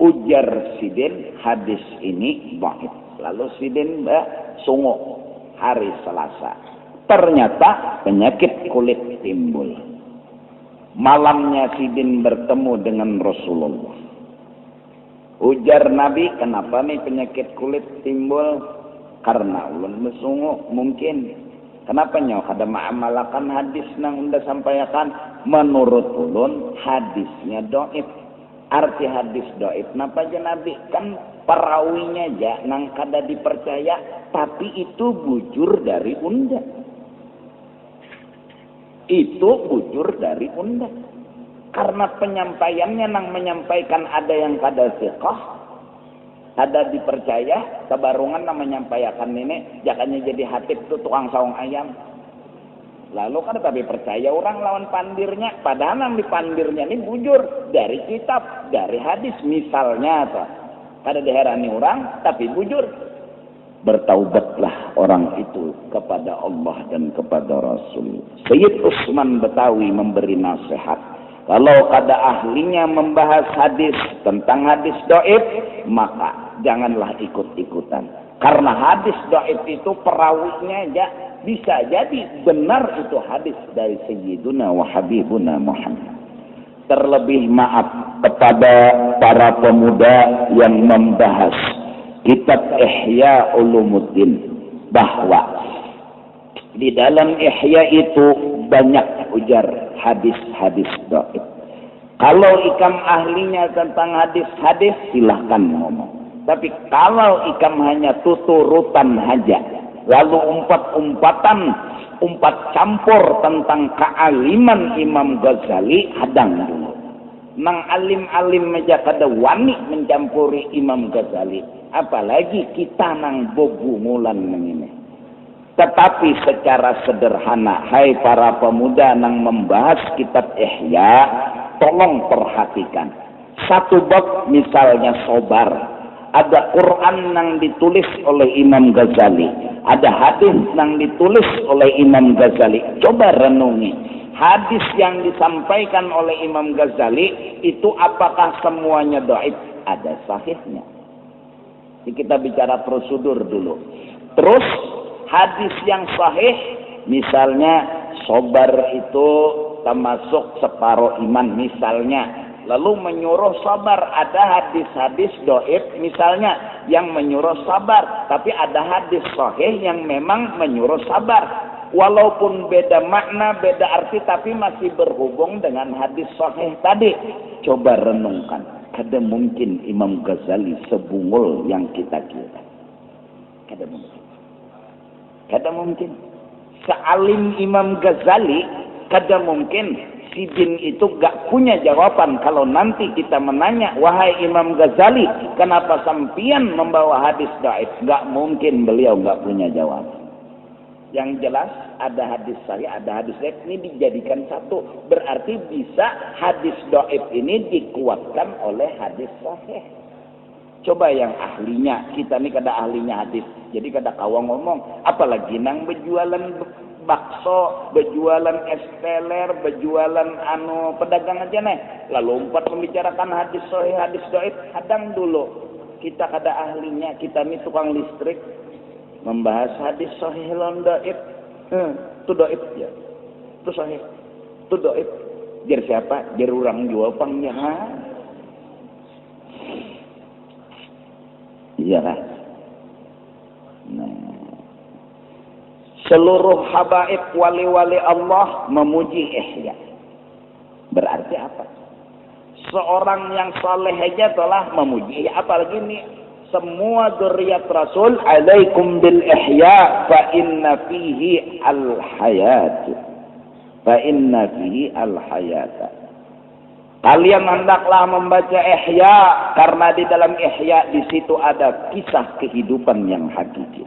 Ujar Sidin, hadis ini dhaif. Lalu Sidin sungu hari Selasa. Ternyata penyakit kulit timbul. Malamnya Sidin bertemu dengan Rasulullah. Ujar Nabi, kenapa nih penyakit kulit timbul? Karena ulun besungu mungkin. Kenapa nyaw kada ma'amalakan hadis nang unda sampaikan? Menurut ulun hadisnya dhaif. Arti hadis dhaif napa aja Nabi? Kan perawinya aja nang kada dipercaya, tapi itu bujur dari unda. Itu bujur dari unda. Karena penyampaiannya nang menyampaikan ada yang kada siqah, kada dipercaya, kebarungan nang menyampaikan ini, jangannya jadi hatib itu tukang saung ayam. Lalu kan tapi percaya orang lawan pandirnya, padahal nang di pandirnya ini bujur dari kitab, dari hadis misalnya apa. Kada diherani orang, tapi bujur. Bertaubatlah orang itu kepada Allah dan kepada Rasul. Sayyid Utsman Betawi memberi nasihat. Kalau kada ahlinya membahas hadis tentang hadis dhaif, maka janganlah ikut-ikutan. Karena hadis dhaif itu perawinya aja bisa jadi benar itu hadis dari Sayyiduna wa Habibuna Muhammad. Terlebih maaf kepada para pemuda yang membahas kitab Ihya Ulumuddin, bahwa di dalam Ihya itu banyak ujar hadis-hadis dhaif. Kalau ikam ahlinya tentang hadis-hadis silahkan ngomong. Tapi kalau ikam hanya tuturutan aja, lalu umpat campur tentang kealiman Imam Ghazali, hadang dulu. Nang alim-alim aja kada wani mencampuri Imam Ghazali, apalagi kita nang bogumulan ini. Tetapi secara sederhana, hai para pemuda nang membahas kitab Ihya, tolong perhatikan. Satu bab misalnya sobar, ada Quran nang ditulis oleh Imam Ghazali, ada hadis nang ditulis oleh Imam Ghazali. Coba renungi, hadis yang disampaikan oleh Imam Ghazali itu apakah semuanya dhaif? Ada sahihnya. Jadi kita bicara prosedur dulu. Terus hadis yang sahih, misalnya sabar itu termasuk separuh iman misalnya. Lalu menyuruh sabar, ada hadis-hadis dhaif misalnya yang menyuruh sabar, tapi ada hadis sahih yang memang menyuruh sabar. Walaupun beda makna, beda arti, tapi masih berhubung dengan hadis sahih tadi. Coba renungkan, kada mungkin Imam Ghazali sebungul yang kita kira. Kada mungkin. Kada mungkin. Sealim Imam Ghazali, kada mungkin si bin itu gak punya jawaban kalau nanti kita menanya, wahai Imam Ghazali, kenapa sampian membawa hadis dhaif? Gak mungkin beliau gak punya jawaban. Yang jelas ada hadis sahih, ada hadis dhaif, ini dijadikan satu. Berarti bisa hadis dhaif ini dikuatkan oleh hadis sahih. Coba yang ahlinya, kita nih kada ahlinya hadis, jadi kada kawang ngomong, apalagi nang berjualan bakso, berjualan es teler, berjualan pedagang aja nih. Lalu empat membicarakan hadis sahih, hadis dhaif, hadang dulu. Kita kada ahlinya, kita nih tukang listrik. Membahas hadis sahih lan dhaif. Itu dhaif ya. Itu sahih. Itu dhaif. Jar siapa? Jar orang jual pangjahan. Iya kan? Nah, seluruh habaib wali-wali Allah memuji Ihya. Berarti apa? Seorang yang saleh aja telah memuji. Apalagi ini semua dzurriyyat Rasul, alaikum bil ihya fa inna fihi al hayat. Fa inna fihi al hayata. Kalian hendaklah membaca Ihya karena di dalam Ihya di situ ada kisah kehidupan yang hakiki.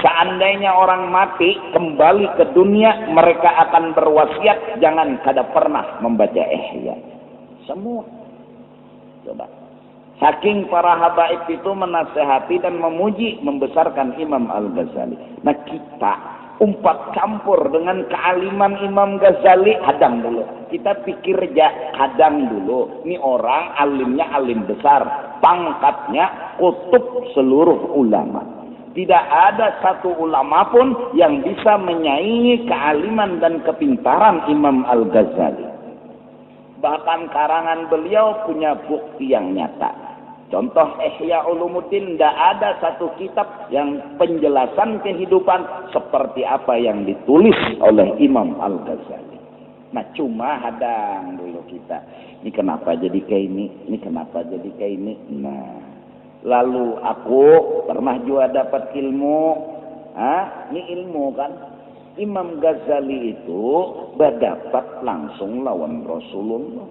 Seandainya orang mati kembali ke dunia, mereka akan berwasiat jangan kada pernah membaca Ihya. Semua. Coba. Saking para habaib itu menasehati dan memuji, membesarkan Imam Al-Ghazali. Nah kita umpat campur dengan kealiman Imam Ghazali, hadang dulu. Kita pikir aja, hadang dulu. Ini orang alimnya alim besar. Pangkatnya kutub seluruh ulama. Tidak ada satu ulama pun yang bisa menyaingi kealiman dan kepintaran Imam Al-Ghazali. Bahkan karangan beliau punya bukti yang nyata. Contoh Ihya Ulumuddin, tidak ada satu kitab yang penjelasan kehidupan seperti apa yang ditulis oleh Imam Al-Ghazali. Nah cuma hadang dulu kita. Ini kenapa jadi kayak ini? Ini kenapa jadi kayak ini? Nah, lalu aku pernah juga dapat ilmu. Ini ilmu kan. Imam Ghazali itu berdapat langsung lawan Rasulullah.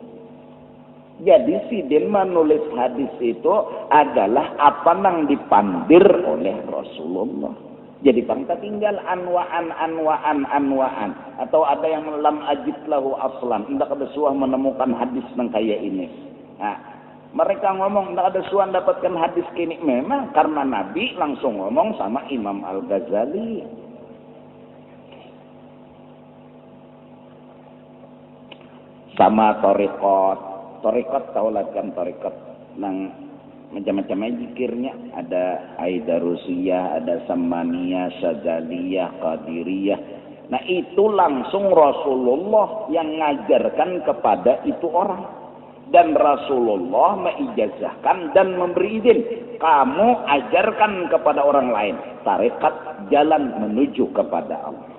Jadi Sidin menulis hadis itu adalah apa yang dipandir oleh Rasulullah. Jadi bangsa tinggal anwaan. Atau ada yang lam ajid lahu aslan. Tidak ada suah menemukan hadis yang kayak ini. Nah, mereka ngomong tidak ada suah dapatkan hadis kini. Memang karena Nabi langsung ngomong sama Imam Al-Ghazali. Sama Torikot taulah kan torikot nang macam-macam zikirnya, ada Aidarusiyah, ada Samaniyah, Syadzaliyah, Qadiriyah. Nah itu langsung Rasulullah yang ngajarkan kepada itu orang, dan Rasulullah meijazahkan dan memberi izin, kamu ajarkan kepada orang lain tarekat jalan menuju kepada Allah.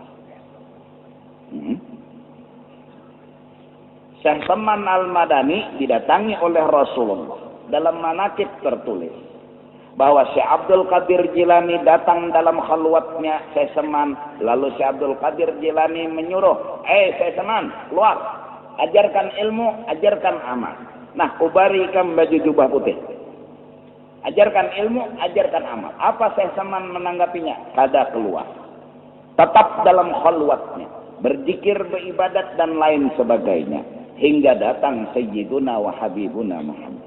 Syekh Saman Al-Madani didatangi oleh Rasulullah. Dalam manaqib tertulis bahwa Syekh Abdul Qadir Jilani datang dalam khalwatnya Syekh Saman. Lalu Syekh Abdul Qadir Jilani menyuruh, Syekh Saman, keluar. Ajarkan ilmu, ajarkan amal. Nah, kubarikan baju jubah putih. Ajarkan ilmu, ajarkan amal. Apa Syekh Saman menanggapinya? Kada keluar. Tetap dalam khalwatnya. Berzikir, beribadat, dan lain sebagainya. Hingga datang Sayyiduna wa Habibuna Muhammad.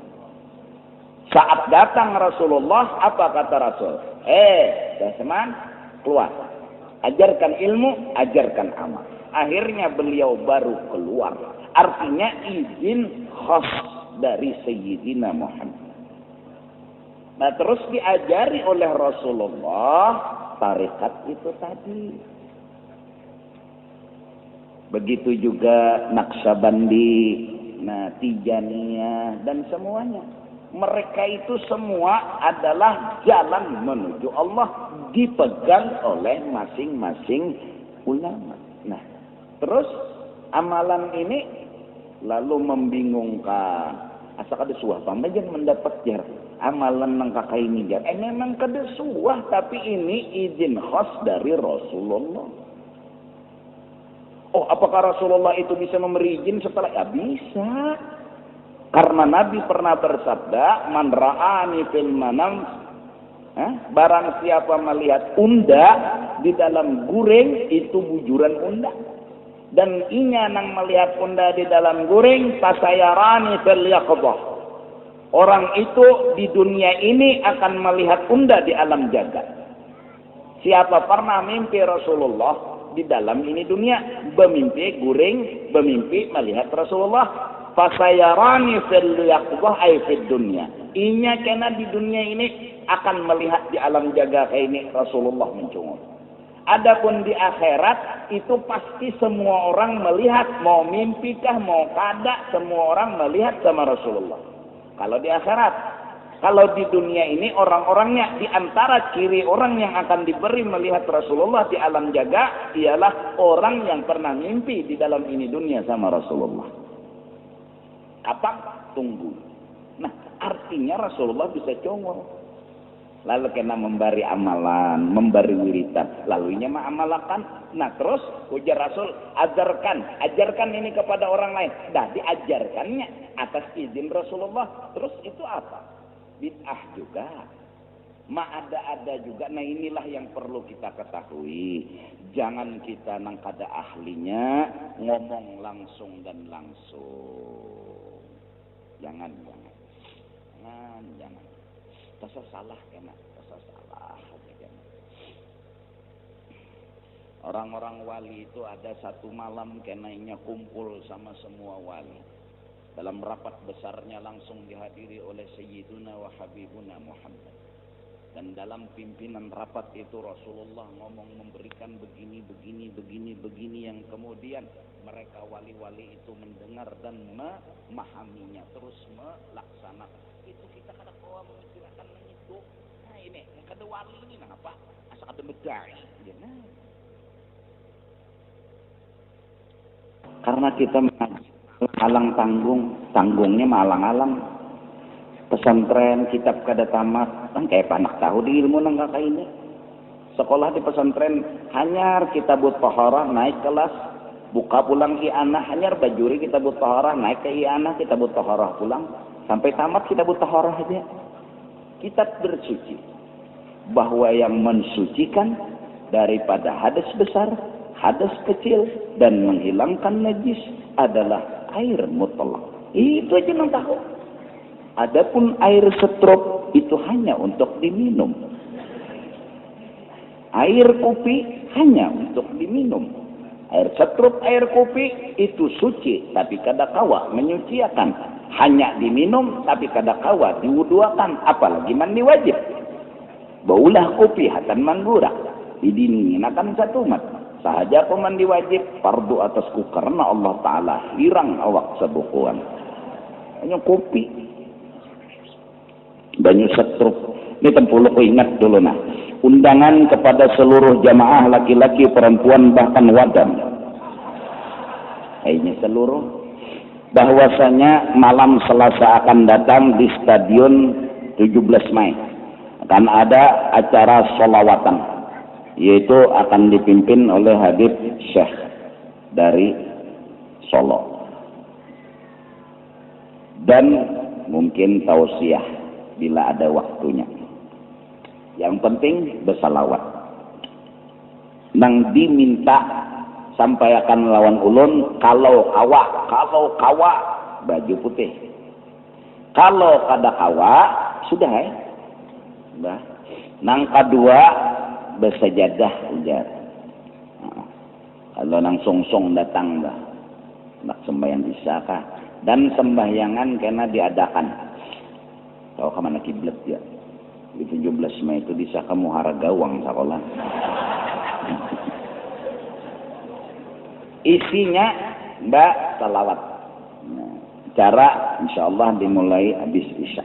Saat datang Rasulullah, apa kata Rasul? Syekh Saman, keluar. Ajarkan ilmu, ajarkan amal. akhirnya beliau baru keluar. Artinya izin khas dari Sayyidina Muhammad. Nah terus diajari oleh Rasulullah tarekat itu tadi. Begitu juga Naqsyabandi, nah Tijaniyah dan semuanya. Mereka itu semua adalah jalan menuju Allah dipegang oleh masing-masing ulama. Nah, terus amalan ini lalu membingungkan. Asa kada suah pamajan mendapat jar amalan nang kakai ini jar. Memang kada suah tapi ini izin khas dari Rasulullah. Oh, apakah Rasulullah itu bisa memberi izin setelah? Ya bisa. Karena Nabi pernah bersabda, "Man ra'ani fil manam," barang siapa melihat undak di dalam guring itu bujuran undak. Dan inya nang melihat undak di dalam guring, fasayarani fil yaqdah. Orang itu di dunia ini akan melihat undak di alam jagat. Siapa pernah mimpi Rasulullah di dalam ini dunia, bermimpi guring, bermimpi melihat Rasulullah. Fasayarani fil yaqdah ay fid dunya. Inya kena di dunia ini akan melihat di alam jaga kayak ini Rasulullah mencungul. Adapun di akhirat itu pasti semua orang melihat, mau mimpikah mau kada, semua orang melihat sama Rasulullah. Kalau di akhirat, kalau di dunia ini orang-orangnya di antara ciri orang yang akan diberi melihat Rasulullah di alam jaga ialah orang yang pernah mimpi di dalam ini dunia sama Rasulullah. Apa? Tunggu. Nah, artinya Rasulullah bisa congol. Lalu kena memberi amalan, memberi wiritan. Lalunya mengamalkan. Nah, terus ujar Rasul, ajarkan ini kepada orang lain. Dah diajarkannya atas izin Rasulullah. Terus itu apa? Bid'ah juga. Ada juga. Nah, inilah yang perlu kita ketahui. Jangan kita nang kada ahlinya ngomong langsung dan langsung. Jangan. Tasa salah kena, tasa salah aja kena. Orang-orang wali itu ada satu malam kenainya kumpul sama semua wali. Dalam rapat besarnya langsung dihadiri oleh Sayyiduna wa Habibuna Muhammad. Dan dalam pimpinan rapat itu Rasulullah ngomong memberikan begini yang kemudian mereka wali-wali itu mendengar dan memahaminya terus melaksanakan. Itu kita kada kawa memikirkan itu. Nah ini, yang kada wali ini apa? Asa kada medai. Nah. Karena kita alang tanggungnya malang-alang. Pesantren kitab kada tamat, kan kayak panak tahu di ilmu nang kakak ini. Sekolah di pesantren hanyar kitabut taharah naik kelas, buka pulang i'anah hanyar bajuri kitabut taharah naik ke i'anah kitabut taharah pulang sampai tamat kitabut taharah aja. Kitab bersuci bahwa yang mensucikan daripada hadas besar, hadas kecil dan menghilangkan najis adalah air mutlak. Itu aja nang tahu. Adapun air setruk itu hanya untuk diminum. Air kopi hanya untuk diminum. Air setruk, air kopi itu suci, tapi kada kawa menyuciakan. Hanya diminum, tapi kada kawa diwuduakan. Apalagi mandi wajib. Baulah kopi hatan manggura. Didingin akan satu mat. Sahaja pemandi wajib fardu atasku karena Allah Ta'ala hirang awak sebukuan. Hanya kopi. Banyu setruk. Ini tempuluh ingat dulu nah. Undangan kepada seluruh jamaah laki-laki, perempuan bahkan wadam. Ini seluruh. Bahwasanya malam Selasa akan datang di Stadion 17 Mei. Akan ada acara sholawatan. Yaitu akan dipimpin oleh Habib Syekh dari Solo. Dan mungkin tausiah bila ada waktunya. Yang penting bersalawat. Nang diminta sampaikan lawan ulun kalau kawa baju putih. Kalau kada kawa sudah Bah. Nang kedua bersajadah ujar. Kalau nang songsong datang dah, nak sembahyang isya kah? Dan sembahyangan kena diadakan. Tahu ke mana kiblat ya? Di 17 Mei itu di Saka Muhara Gawang sekolah. Isinya Mbak salawat. Nah, cara insyaallah dimulai habis isya.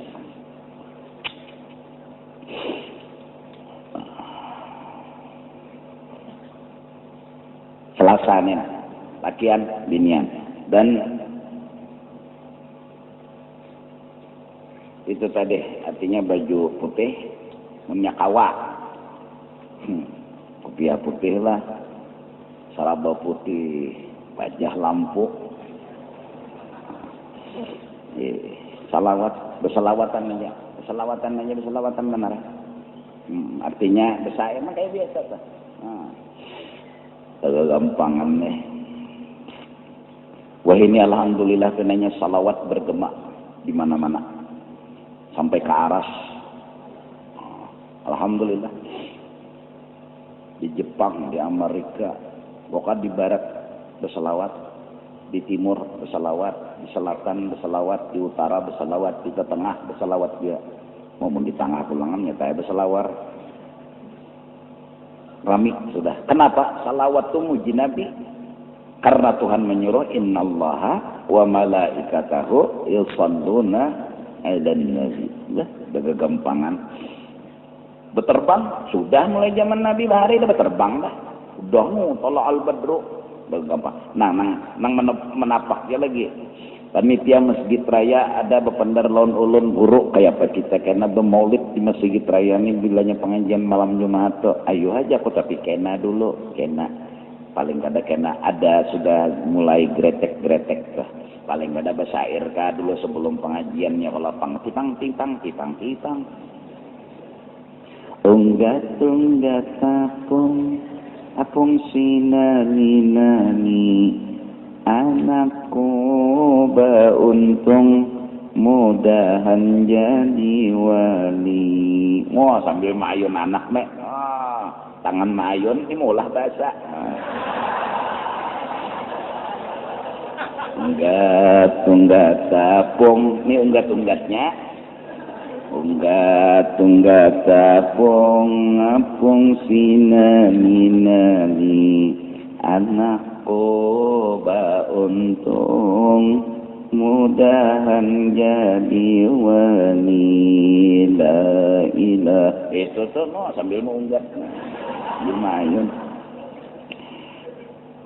Selasanya lakian binian dan itu tadi artinya baju putih menyakawa kopiah putih lah, saraba putih, wajah lampu, salawat berselawatan benar. Artinya besar emang kayak biasa tuh. Kegampangan nih. Wah ini alhamdulillah kenanya salawat bergema di mana-mana sampai ke aras. Alhamdulillah. Di Jepang, di Amerika, pokoknya di barat berselawat, di timur berselawat, di selatan berselawat, di utara berselawat, di tengah berselawat dia. Maupun di tengah pulangannya saya berselawat. Rami sudah. Kenapa? Salawat itu muji Nabi. Karena Tuhan menyuruh innallaha wa malaikatahu yusalluna 'alan nabi. Dah, kegampangan. Berterbang sudah mulai zaman Nabi bahari dah berterbang dah. Udah tala al-badru gampang. Nah, nang menapak dia lagi. Panitia Masjid Raya ada bepandar laun ulun buruk kayak apa kita kena bermaulid di Masjid Raya ini bilanya pengajian malam Jumat tuh ayo aja aku tapi kena dulu kena paling kada kena ada sudah mulai gretek tuh paling kada basair kah dulu sebelum pengajiannya kalau pang tipang unggat apung sinani anakku untung mudahan jadi wali. Wah sambil mayun anak mek. Tangan mayun ini mulah bahasa. Unggat tapung. Ini unggat-unggatnya. Unggat tapung apung sinani anakku untung mudahan jadi wali la ilah itu tuh no, sambil mengunggat lumayan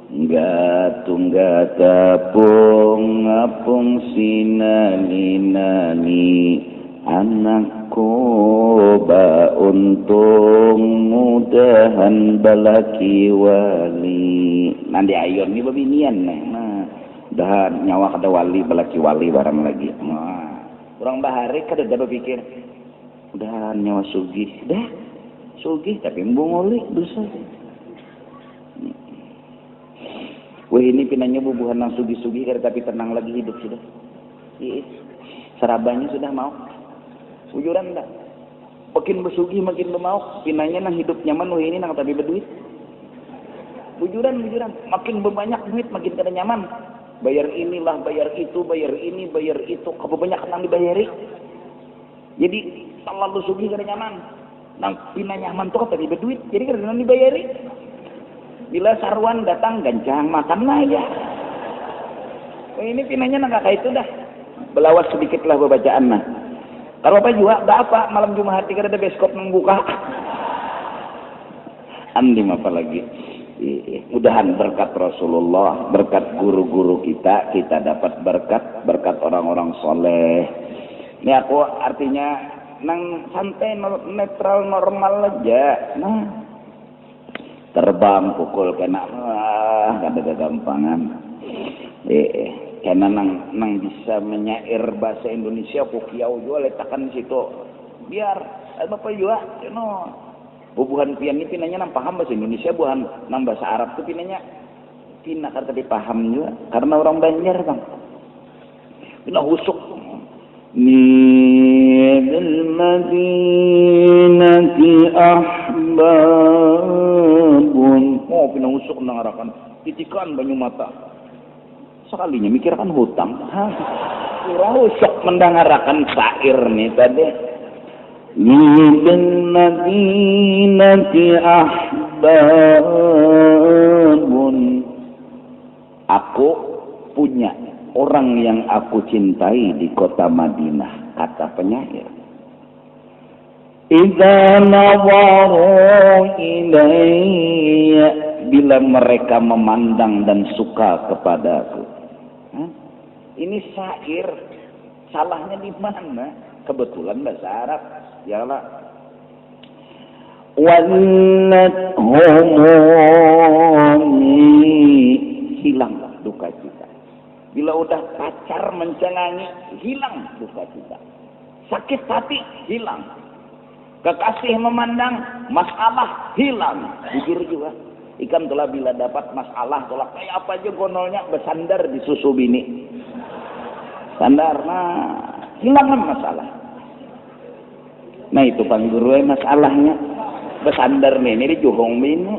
unggat tapung apung sinani anakku untung mudahan balaki wali nanti ayon ini bebinian nah dah nyawa kada wali balaki wali barang lagi nah orang bahari kada ada berpikir udah nyawa sugih tapi mbungoli dosa wah ini pinanya bubuhan yang sugih kada tapi tenang lagi hidup sudah serabanya sudah mau ujuran dah makin bersugih makin bermau pinanya nang hidup nyaman wah ini nang tapi berduit bujuran makin berbanyak duit makin kada nyaman bayar inilah bayar itu bayar ini bayar itu kebanyakan nang dibayari jadi terlalu sugih kada nyaman nang pina nyaman tuh tapi berduit jadi kada nang dibayari bila sarwan datang gancang makan aja ini pinanya nang kayak itu dah belawas sedikitlah bacaan nah kalau apa juga dah apa malam Jumat kada ada beskop nang buka andim apa lagi mudahan berkat Rasulullah, berkat guru-guru kita dapat berkat orang-orang soleh. Ini aku artinya nang santai netral normal aja. Nah, terbang pukul kena kada kegampangan. Kena nang bisa menyair bahasa Indonesia kukiau juga letakkan di situ. Biar Bapak juga bubuhan pian ini pinanya nang paham bahasa Indonesia buhan nang bahasa Arab itu pinanya pina kada dipaham juga karena orang Banjar bang pina husuk nil madinati ahbabun pina husuk nang arakan titi mata. Sekalinya mikirkan hutang. Kurang usah mendengarkan syair nih tadi. Min madinati ahbabun. Aku punya orang yang aku cintai di kota Madinah, kata penyair. Idza nawaru ilayya, bila mereka memandang dan suka kepadaku. Ini syair, salahnya di mana? Kebetulan bahasa Arab, yalah. Wallat humumi, hilang duka cita. Bila udah pacar mencengangi, hilang duka cita. Sakit hati, hilang. Kekasih memandang, masalah hilang. Jujur juga. Ikan telah bila dapat masalah, tolak kayak apa aja gonolnya, bersandar di susu bini. Sandar, nah, hilang masalah. Nah itu Bang Guru masalahnya. Bersandar nih, ini juhong bini.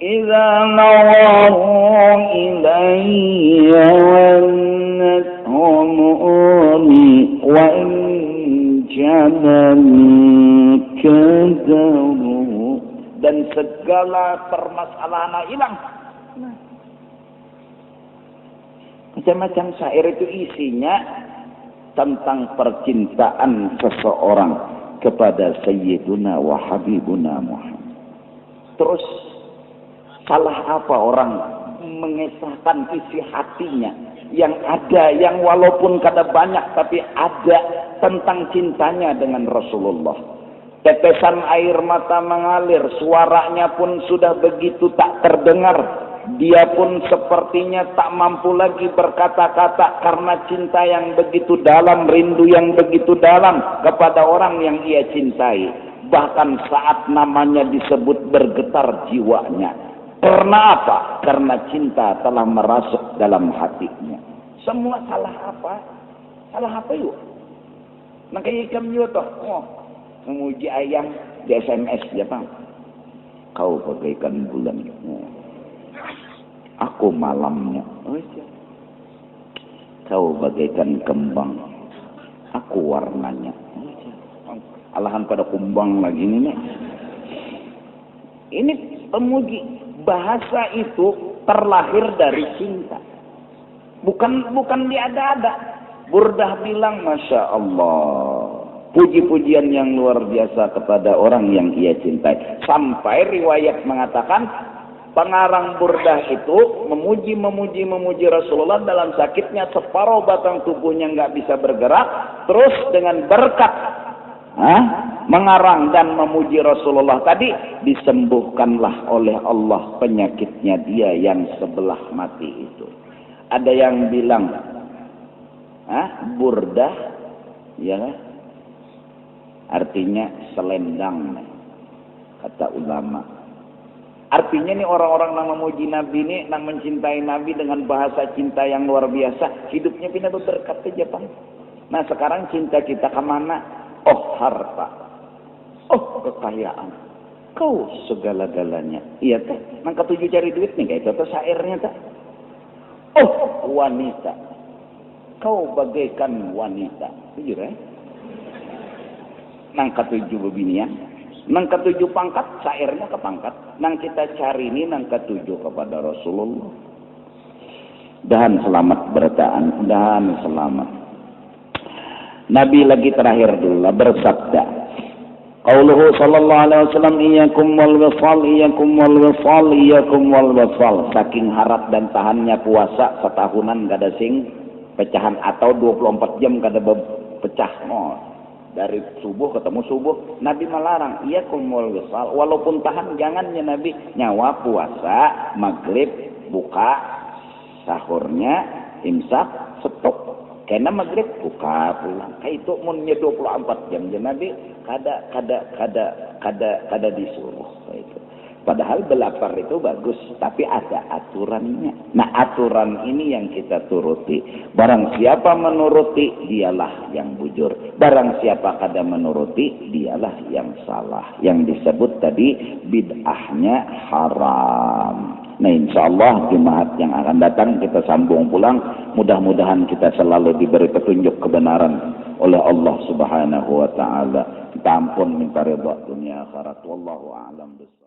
Idza nawaru ilayya wannatuhumuni wa injadani kadaru, dan segala permasalahan hilang. Macam-macam syair itu isinya tentang percintaan seseorang kepada Sayyiduna wa Habibuna Muhammad. Terus salah apa orang mengesahkan isi hatinya yang ada, yang walaupun kada banyak tapi ada tentang cintanya dengan Rasulullah. Tetesan air mata mengalir, suaranya pun sudah begitu tak terdengar. Dia pun sepertinya tak mampu lagi berkata-kata karena cinta yang begitu dalam, rindu yang begitu dalam kepada orang yang ia cintai. Bahkan saat namanya disebut bergetar jiwanya. Karena apa? Karena cinta telah merasuk dalam hatinya. Semua salah apa? Salah apa yuk? Makanya ikam juga toh. Memuji ayam di SMS ya Bang. Kau bagaikan bulan. Aku malamnya. Kau bagaikan kembang. Aku warnanya. Alahan pada kumbang lagi ini. Ini pemuji. Bahasa itu terlahir dari cinta. Bukan diada-ada. Burdah bilang, Masya Allah. Puji-pujian yang luar biasa kepada orang yang ia cintai. Sampai riwayat mengatakan, pengarang Burdah itu memuji Rasulullah dalam sakitnya, separuh batang tubuhnya nggak bisa bergerak. Terus dengan berkat mengarang dan memuji Rasulullah tadi, disembuhkanlah oleh Allah penyakitnya dia yang sebelah mati itu. Ada yang bilang Burdah ya kan? Artinya selendang, kata ulama. Artinya nih orang-orang yang memuji Nabi ini, yang mencintai Nabi dengan bahasa cinta yang luar biasa, hidupnya pindah berkat aja Bang. Nah sekarang cinta kita kemana? Oh harta, oh kekayaan, kau segala-galanya. Iya teh, nang ketujuh cari duit nih kayak contoh syairnya teh. Oh wanita, kau bagaikan wanita. Jujur ya. Nang ketujuh bebinian, nang ketujuh pangkat, syairnya ke pangkat. Nang kita cari ini nang ketujuh kepada Rasulullah. Dan selamat bertaan, dan selamat. Nabi lagi terakhir dulu bersabda. Qauluhu sallallahu alaihi wasallam, iyyakum wal wisal, iyyakum wal wisal, iyyakum wal wisal. Saking harap dan tahannya puasa setahunan kada sing pecahan atau 24 jam kada pecah. Dari subuh ketemu subuh, Nabi melarang, iyyakum wal wisal. Walaupun tahan jangannya Nabi nyawa puasa, maghrib, buka, sahurnya, imsak, stop. Karena maghrib buka pulang. Kayak itu munnya 24 jam. Jadi Nabi kada disuruh. Itu. Padahal belapar itu bagus, tapi ada aturannya. Nah, aturan ini yang kita turuti. Barang siapa menuruti, dialah yang bujur. Barang siapa kada menuruti, dialah yang salah. Yang disebut tadi bid'ahnya haram. Nah, insyaallah Jumat yang akan datang kita sambung pulang. Mudah-mudahan kita selalu diberi petunjuk kebenaran oleh Allah Subhanahu wa taala. Kita ampun minta ridha dunia akhirat. Wallahu a'lam bishawab.